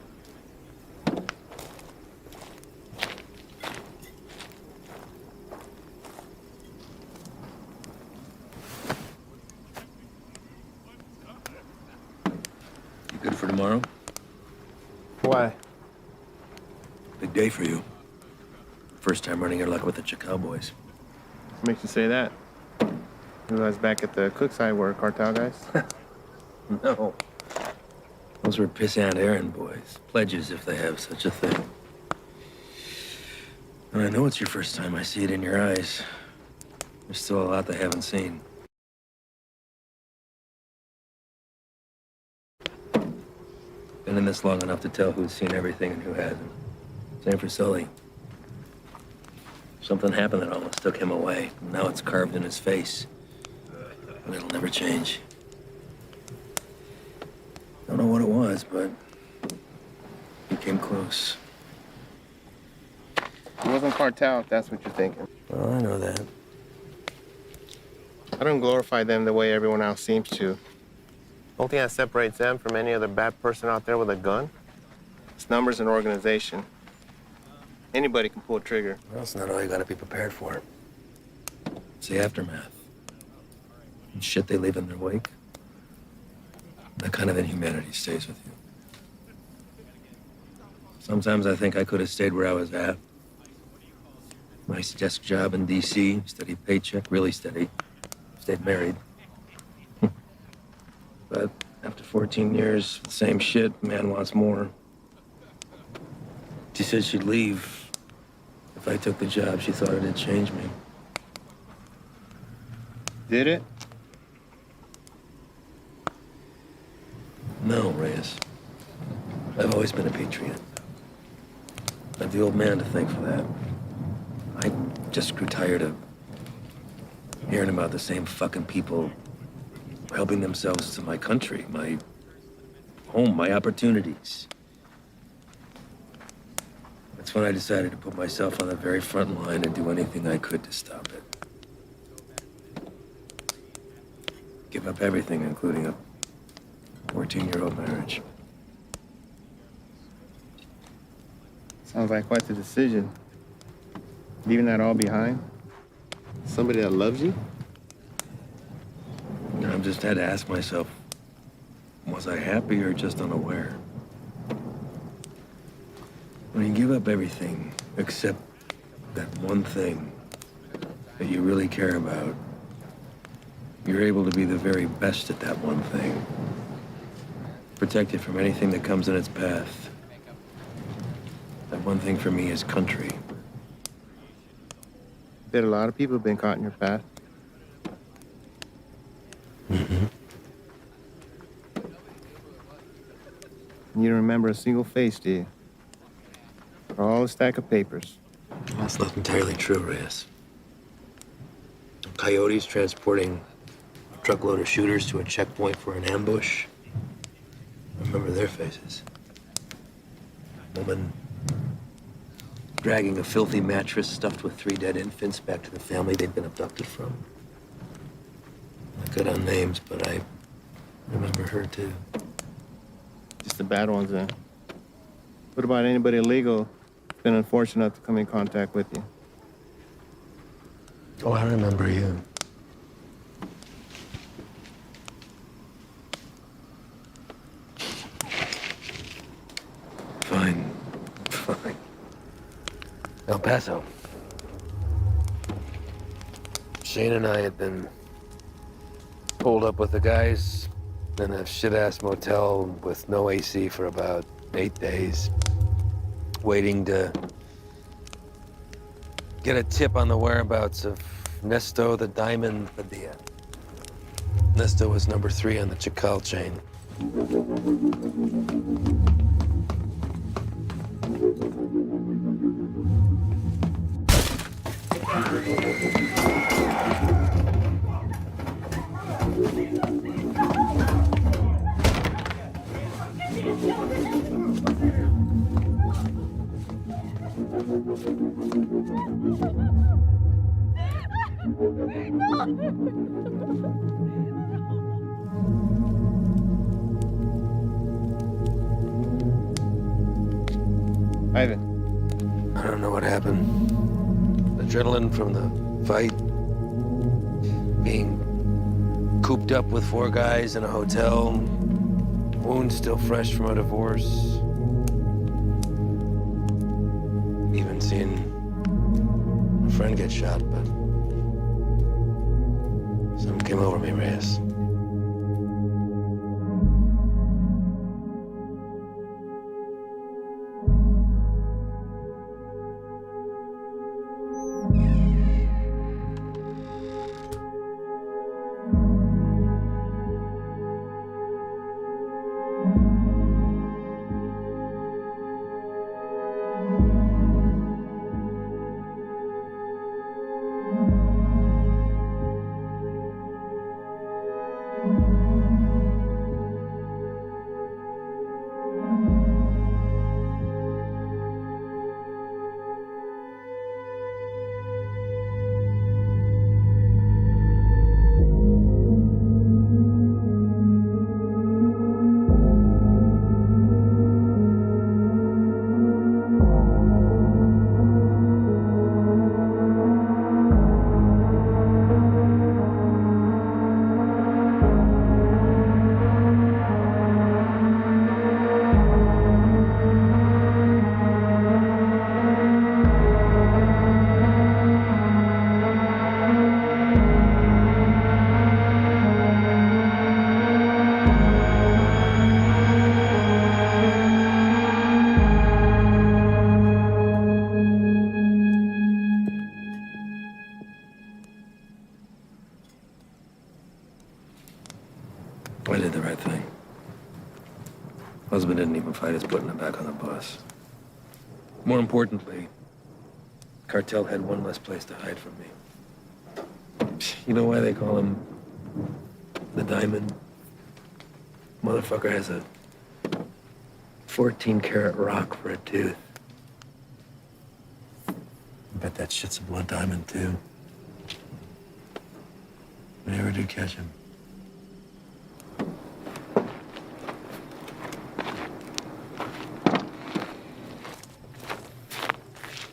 You good for tomorrow? Why? Big day for you. First time running your luck with the Chakal boys. What makes you say that? You guys back at the Cookside were cartel guys? No. Those were pissant errand boys. Pledges, if they have such a thing. And I know it's your first time. I see it in your eyes. There's still a lot they haven't seen. Been in this long enough to tell who's seen everything and who hasn't. Same for Sully. Something happened that almost took him away. Now it's carved in his face. And it'll never change. Don't know what it was, but he came close. It wasn't cartel, if that's what you're thinking. Well, I know that. I don't glorify them the way everyone else seems to. The only thing that separates them from any other bad person out there with a gun, it's numbers and organization. Anybody can pull a trigger. Well, it's not all you gotta be prepared for. It's the aftermath. And shit they leave in their wake. That kind of inhumanity stays with you. Sometimes I think I could have stayed where I was at. Nice desk job in D.C., steady paycheck, really steady. Stayed married. But after 14 years, the same shit, man wants more. She said she'd leave. If I took the job, she thought it'd change me. Did it? No, Reyes. I've always been a patriot. I have the old man to thank for that. I just grew tired of hearing about the same fucking people helping themselves to my country, my home, my opportunities. That's when I decided to put myself on the very front line and do anything I could to stop it. Give up everything, including a 14-year-old marriage. Sounds like quite the decision. Leaving that all behind? Somebody that loves you? I've just had to ask myself, was I happy or just unaware? When you give up everything except that one thing that you really care about, you're able to be the very best at that one thing. Protected from anything that comes in its path. That one thing for me is country. Bet a lot of people have been caught in your path. Mm-hmm. You don't remember a single face, do you? Or all a stack of papers. That's not entirely true, Reyes. Coyotes transporting a truckload of shooters to a checkpoint for an ambush. I remember their faces. Woman dragging a filthy mattress stuffed with 3 dead infants back to the family they'd been abducted from. I cut on names, but I remember her too. Just the bad ones, then. What about anybody illegal who's been unfortunate enough to come in contact with you? Oh, I remember you. Fine. El Paso. Shane and I had been pulled up with the guys in a shit-ass motel with no AC for about 8 days, waiting to get a tip on the whereabouts of Nesto the Diamond Padilla. Nesto was number 3 on the Chakal chain. Ivan. I don't know what happened. Adrenaline from the fight. Being cooped up with 4 guys in a hotel. Wounds still fresh from a divorce. Even seeing a friend get shot, but something came over me, Reyes. I did the right thing. Husband didn't even fight us putting him back on the bus. More importantly, cartel had one less place to hide from me. You know why they call him the Diamond? Motherfucker has a 14-karat rock for a tooth. I bet that shit's a blood diamond, too. We never did catch him.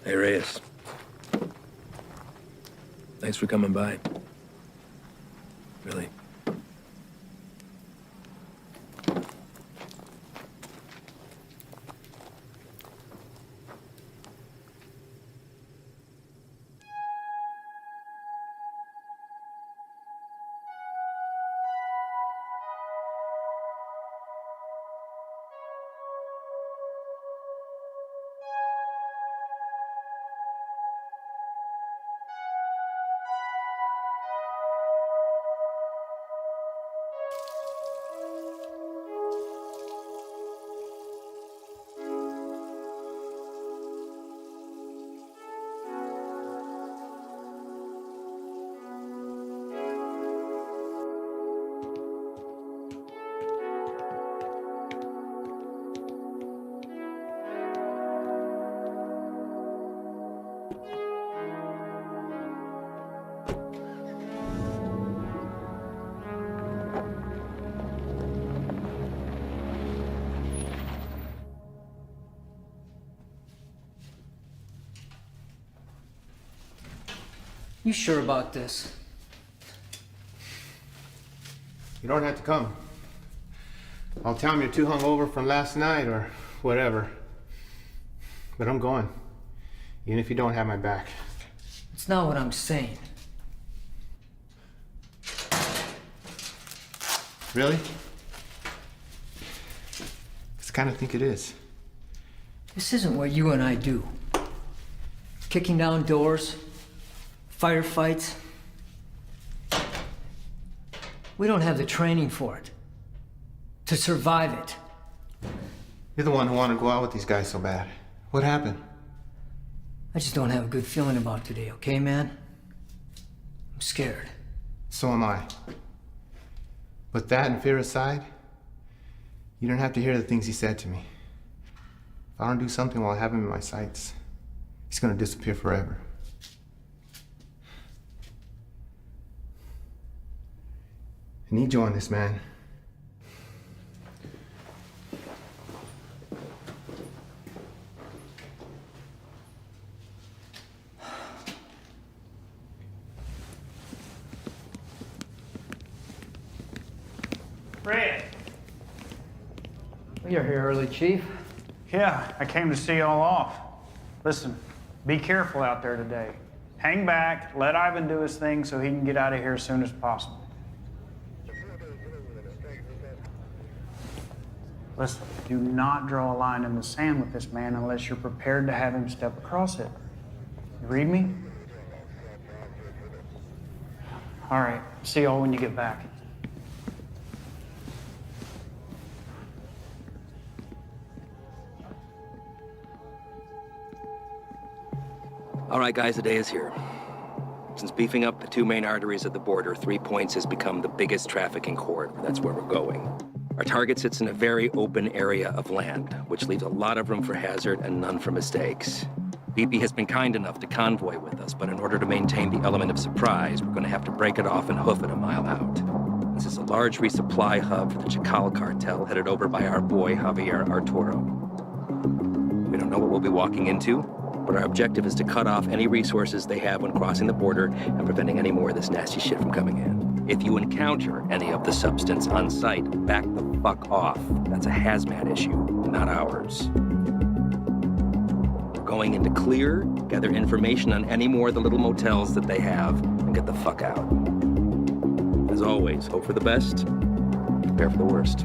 Hey, Reyes. Thanks for coming by. Really. You sure about this? You don't have to come. I'll tell him you're too hungover from last night or whatever. But I'm going. Even if you don't have my back. It's not what I'm saying. Really? 'Cause I kind of think it is. This isn't what you and I do. Kicking down doors, firefights. We don't have the training for it. To survive it. You're the one who wanted to go out with these guys so bad. What happened? I just don't have a good feeling about today, okay, man? I'm scared. So am I. But that and fear aside, you don't have to hear the things he said to me. If I don't do something while I have him in my sights, He's gonna disappear forever. I need you on this, man. Red. You're here early, Chief. Yeah, I came to see y'all off. Listen, be careful out there today. Hang back, let Ivan do his thing so he can get out of here as soon as possible. Listen, do not draw a line in the sand with this man unless you're prepared to have him step across it. You read me? All right, see y'all when you get back. All right, guys, the day is here. Since beefing up the two main arteries of the border, 3 Points has become the biggest trafficking corridor. That's where we're going. Our target sits in a very open area of land, which leaves a lot of room for hazard and none for mistakes. BP has been kind enough to convoy with us, but in order to maintain the element of surprise, we're going to have to break it off and hoof it a mile out. This is a large resupply hub for the Chacal cartel headed over by our boy, Javier Arturo. We don't know what we'll be walking into, but our objective is to cut off any resources they have when crossing the border and preventing any more of this nasty shit from coming in. If you encounter any of the substance on site, back the fuck off. That's a hazmat issue, not ours. We're going into clear, gather information on any more of the little motels that they have, and get the fuck out. As always, hope for the best, prepare for the worst.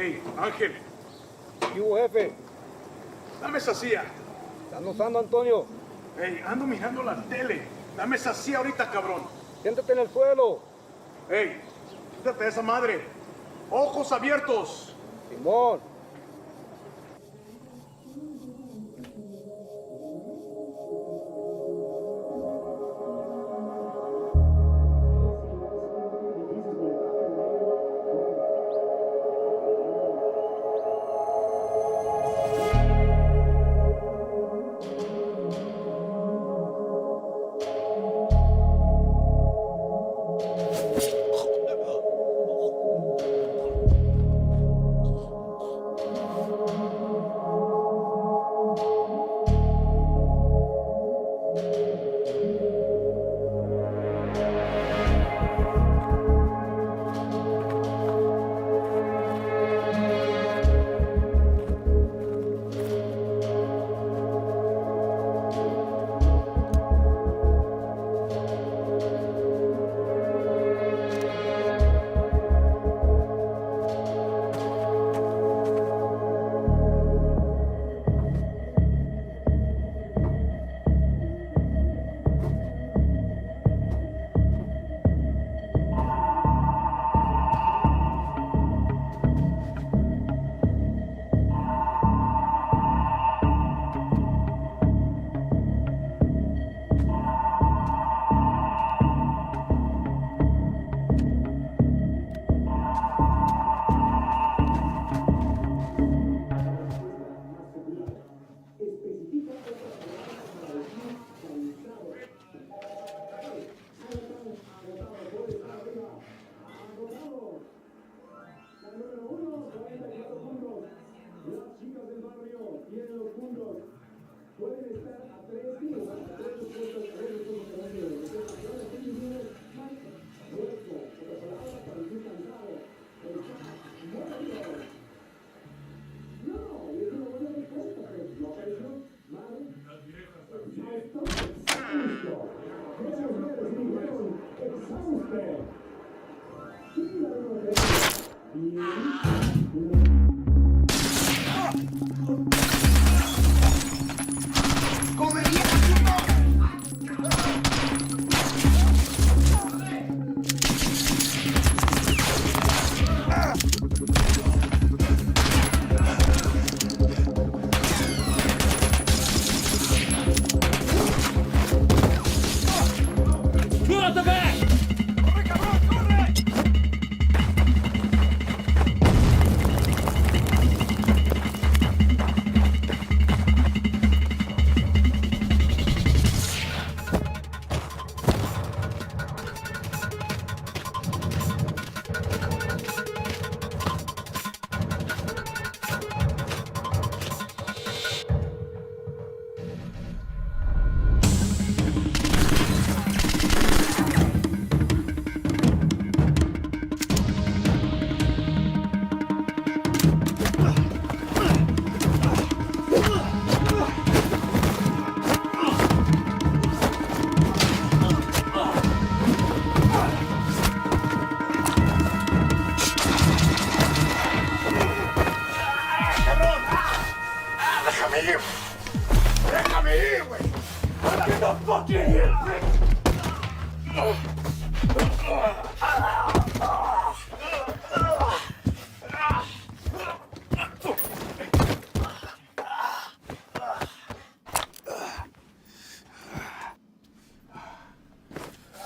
Hey, Ángel. ¿Qué hubo, jefe? Dame esa silla. ¿Están usando, Antonio? Hey, ando mirando la tele. Dame esa silla ahorita, cabrón. Siéntate en el suelo. Hey, quítate de esa madre. Ojos abiertos. Simón.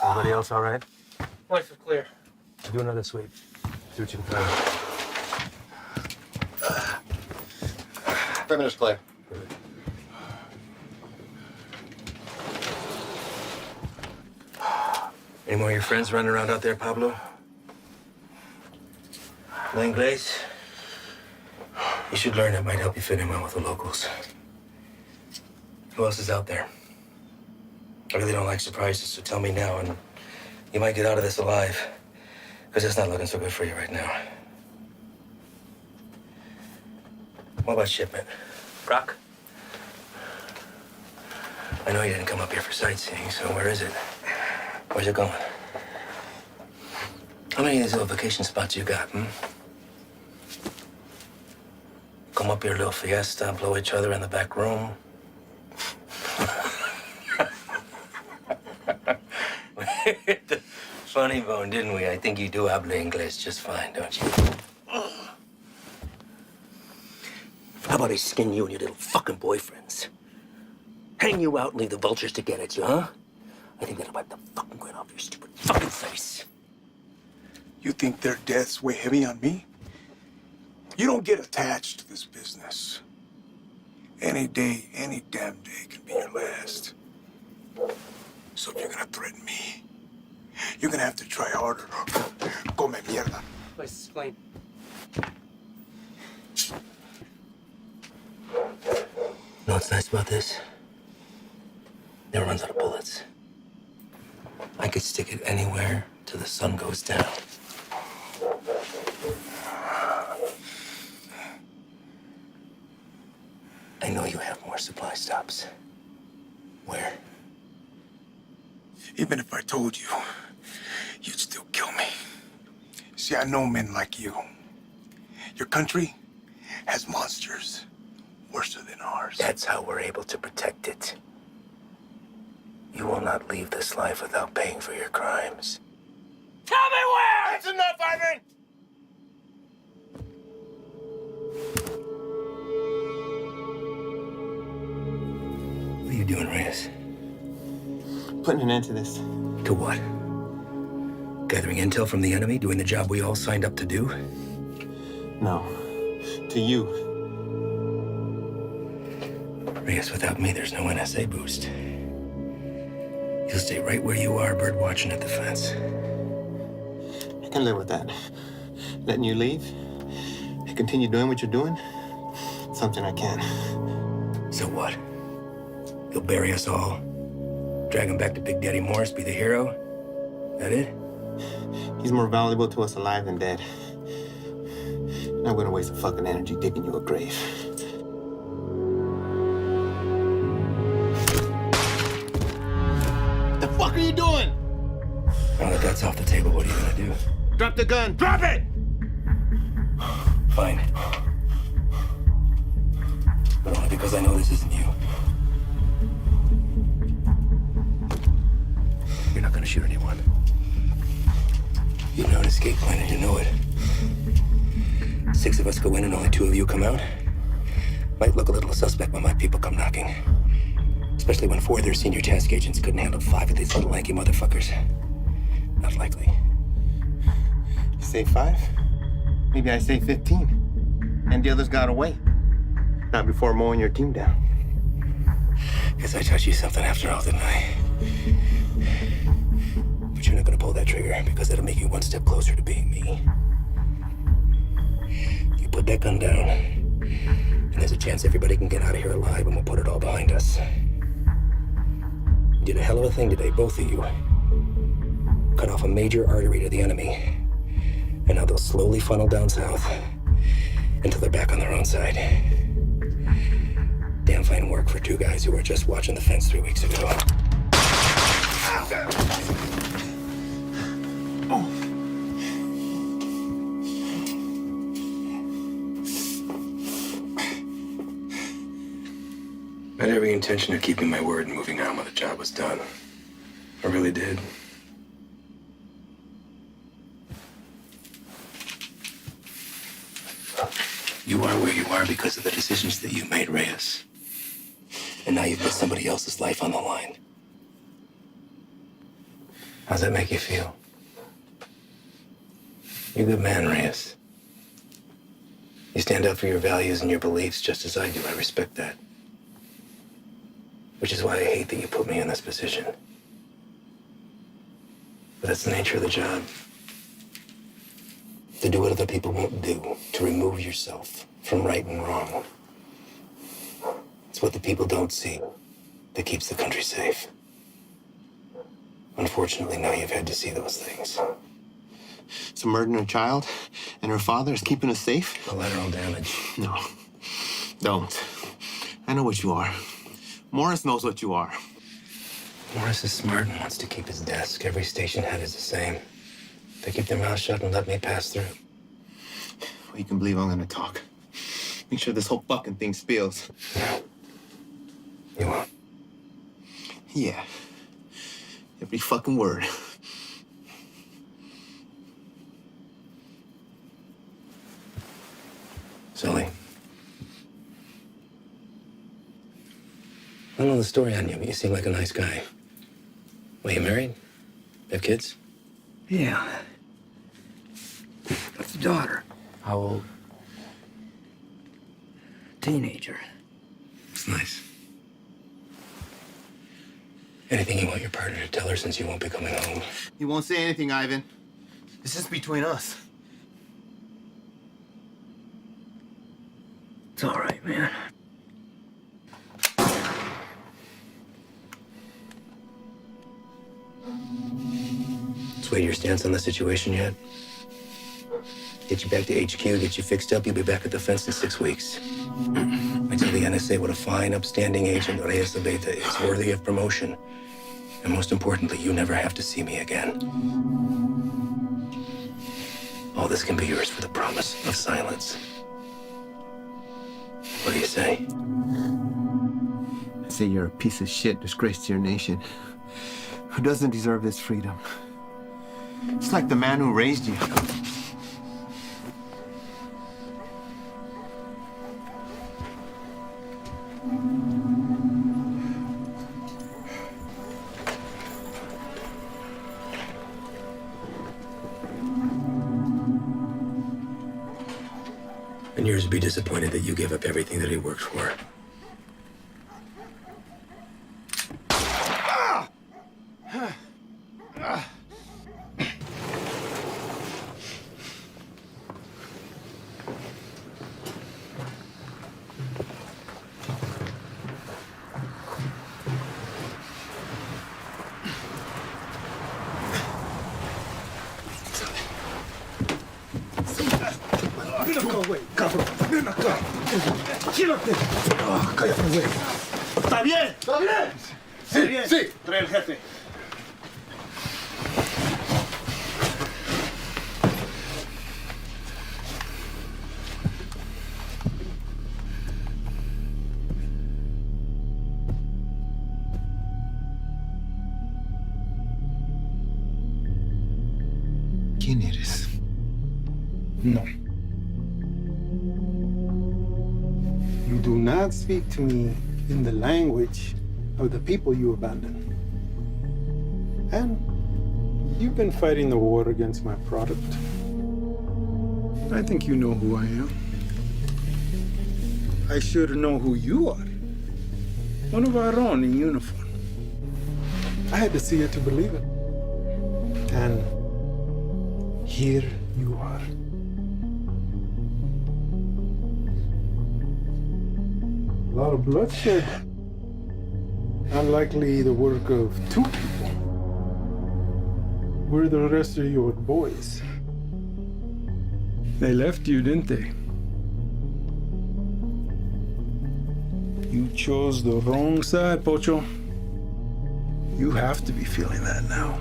Everybody else all right? Life is clear. Do another sweep. See what you can find. 5 minutes clear. Any more of your friends running around out there, Pablo? No Inglés? You should learn. It might help you fit in well with the locals. Who else is out there? I really don't like surprises, so tell me now, and you might get out of this alive. Because it's not looking so good for you right now. What about shipment? Brock? I know you didn't come up here for sightseeing, so where is it? Where's it going? How many of these little vacation spots you got, come up here, little fiesta, blow each other in the back room. The funny bone, didn't we? I think you do habla English just fine, don't you? How about I skin you and your little fucking boyfriends? Hang you out and leave the vultures to get at you, huh? I think that'll wipe the fucking grin off your stupid fucking face. You think their deaths weigh heavy on me? You don't get attached to this business. Any day, any damn day can be your last. So if you're gonna threaten me, you're gonna have to try harder. Come mierda. Let's explain. Know what's nice about this? Never runs out of bullets. I could stick it anywhere till the sun goes down. I know you have more supply stops. Where? Even if I told you, you'd still kill me. See, I know men like you. Your country has monsters worse than ours. That's how we're able to protect it. You will not leave this life without paying for your crimes. Tell me where! That's enough, Ivan! What are you doing, Reyes? Putting an end to this. To what? Gathering intel from the enemy, doing the job we all signed up to do? No. To you. Reyes, without me, there's no NSA boost. You'll stay right where you are, bird watching at the fence. I can live with that. Letting you leave and continue doing what you're doing, something I can. So what? You'll bury us all, drag him back to Big Daddy Morris, be the hero? That it? He's more valuable to us alive than dead. I'm not gonna waste a fucking energy digging you a grave. The fuck are you doing? Now that that's off the table, what are you gonna do? Drop the gun. Drop it! Fine. But only because I know this isn't you. You're not gonna shoot anyone. You know an escape plan and you know it. 6 of us go in and only 2 of you come out. Might look a little suspect when my people come knocking. Especially when 4 of their senior task agents couldn't handle 5 of these little lanky motherfuckers. Not likely. You say 5? Maybe I say 15. And the others got away. Not before mowing your team down. Guess I taught you something after all, didn't I? But you're not gonna pull that trigger because that'll make you 1 step closer to being me. You put that gun down, and there's a chance everybody can get out of here alive and we'll put it all behind us. You did a hell of a thing today, both of you. Cut off a major artery to the enemy. And now they'll slowly funnel down south until they're back on their own side. Damn fine work for 2 guys who were just watching the fence 3 weeks ago. I had every intention of keeping my word and moving on when the job was done. I really did. You are where you are because of the decisions that you made, Reyes. And now you've put somebody else's life on the line. How's that make you feel? You're a good man, Reyes. You stand up for your values and your beliefs just as I do. I respect that. Which is why I hate that you put me in this position. But that's the nature of the job. To do what other people won't do, to remove yourself from right and wrong. It's what the people don't see that keeps the country safe. Unfortunately, now you've had to see those things. So murdering a child and her father is keeping us safe? Collateral damage. No, don't. I know what you are. Morris knows what you are. Morris is smart and wants to keep his desk. Every station head is the same. They keep their mouths shut and let me pass through. Well, you can believe I'm gonna talk. Make sure this whole fucking thing spills. You won't. Yeah. Every fucking word. Sully. I don't know the story on you, but you seem like a nice guy. Well, you married? Have kids? Yeah. That's a daughter. How old? Teenager. It's nice. Anything you want your partner to tell her since you won't be coming home? You won't say anything, Ivan. This is between us. It's all right, man. Sway your stance on the situation yet? Get you back to HQ, get you fixed up, you'll be back at the fence in 6 weeks. I tell the NSA what a fine, upstanding agent Reyes Abeta is, worthy of promotion. And most importantly, you never have to see me again. All this can be yours for the promise of silence. What do you say? I say you're a piece of shit, disgrace to your nation, who doesn't deserve this freedom. It's like the man who raised you. And yours would be disappointed that you gave up everything that he worked for. Ven acá, güey, cabrón. Ven acá. Quédate. Cállate, güey. ¿Está bien? ¿Está bien? Sí, bien. Sí. Trae el jefe. ¿Quién eres? No. You do not speak to me in the language of the people you abandoned. And you've been fighting the war against my product. I think you know who I am. I should know who you are. One of our own in uniform. I had to see it to believe it. And here you are. A lot of bloodshed. Unlikely the work of two people. Where are the rest of your boys? They left you, didn't they? You chose the wrong side, Pocho. You have to be feeling that now.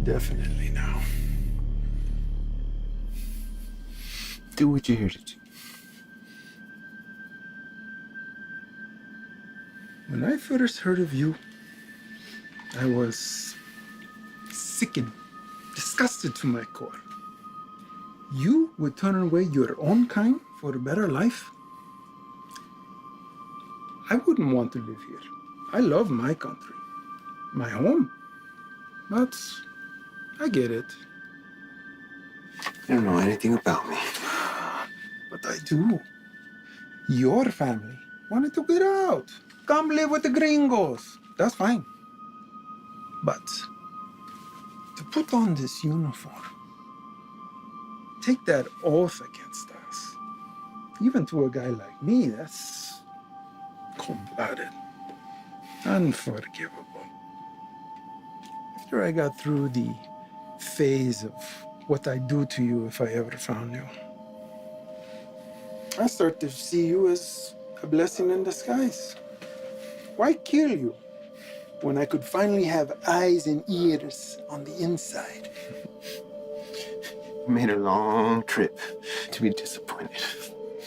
Definitely now. Do what you're here to do. When I first heard of you, I was sickened, disgusted to my core. You would turn away your own kind for a better life? I wouldn't want to live here. I love my country, my home. But I get it. You don't know anything about me. But I do. Your family wanted to get out. Come live with the gringos. That's fine. But to put on this uniform, take that oath against us, even to a guy like me, that's cold-blooded, unforgivable. After I got through the phase of what I'd do to you if I ever found you, I start to see you as a blessing in disguise. Why kill you when I could finally have eyes and ears on the inside? You made a long trip to be disappointed.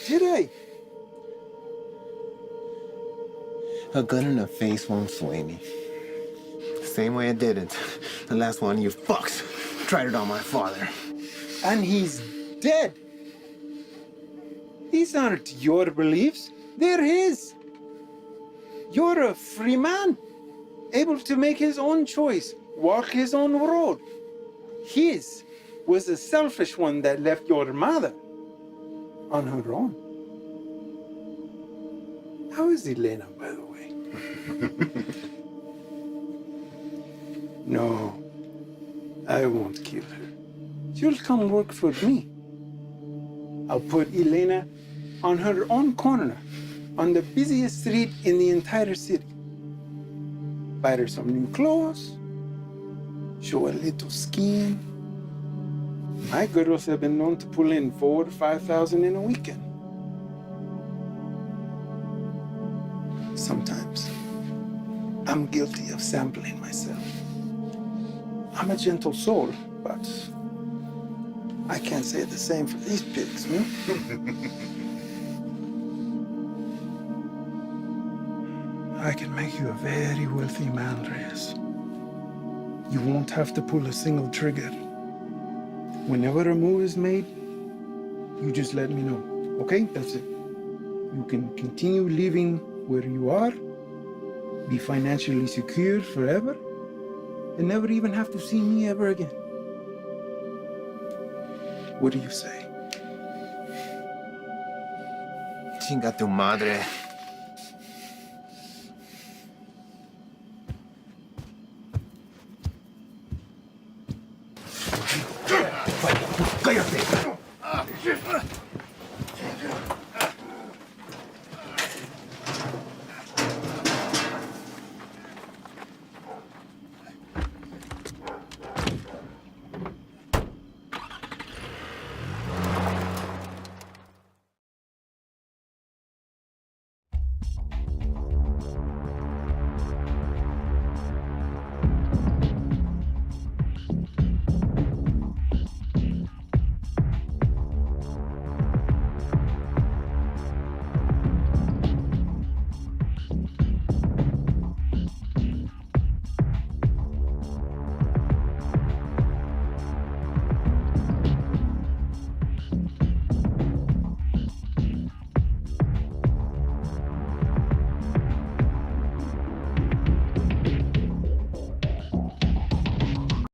Did I? A gun in the face won't sway me. Same way it didn't. The last one you fucks tried it on my father. And he's dead. These aren't your beliefs, they're his. You're a free man, able to make his own choice, walk his own road. His was a selfish one that left your mother on her own. How is Elena, by the way? No, I won't kill her. She'll come work for me. I'll put Elena on her own corner, on the busiest street in the entire city. Buy her some new clothes, show a little skin. My girls have been known to pull in 4,000 to 5,000 in a weekend. Sometimes I'm guilty of sampling myself. I'm a gentle soul, but I can't say the same for these pigs, no? I can make you a very wealthy man, Reyes. You won't have to pull a single trigger. Whenever a move is made, you just let me know, okay? That's it. You can continue living where you are, be financially secure forever, and never even have to see me ever again. What do you say? Chinga tu madre. ¡Cállate!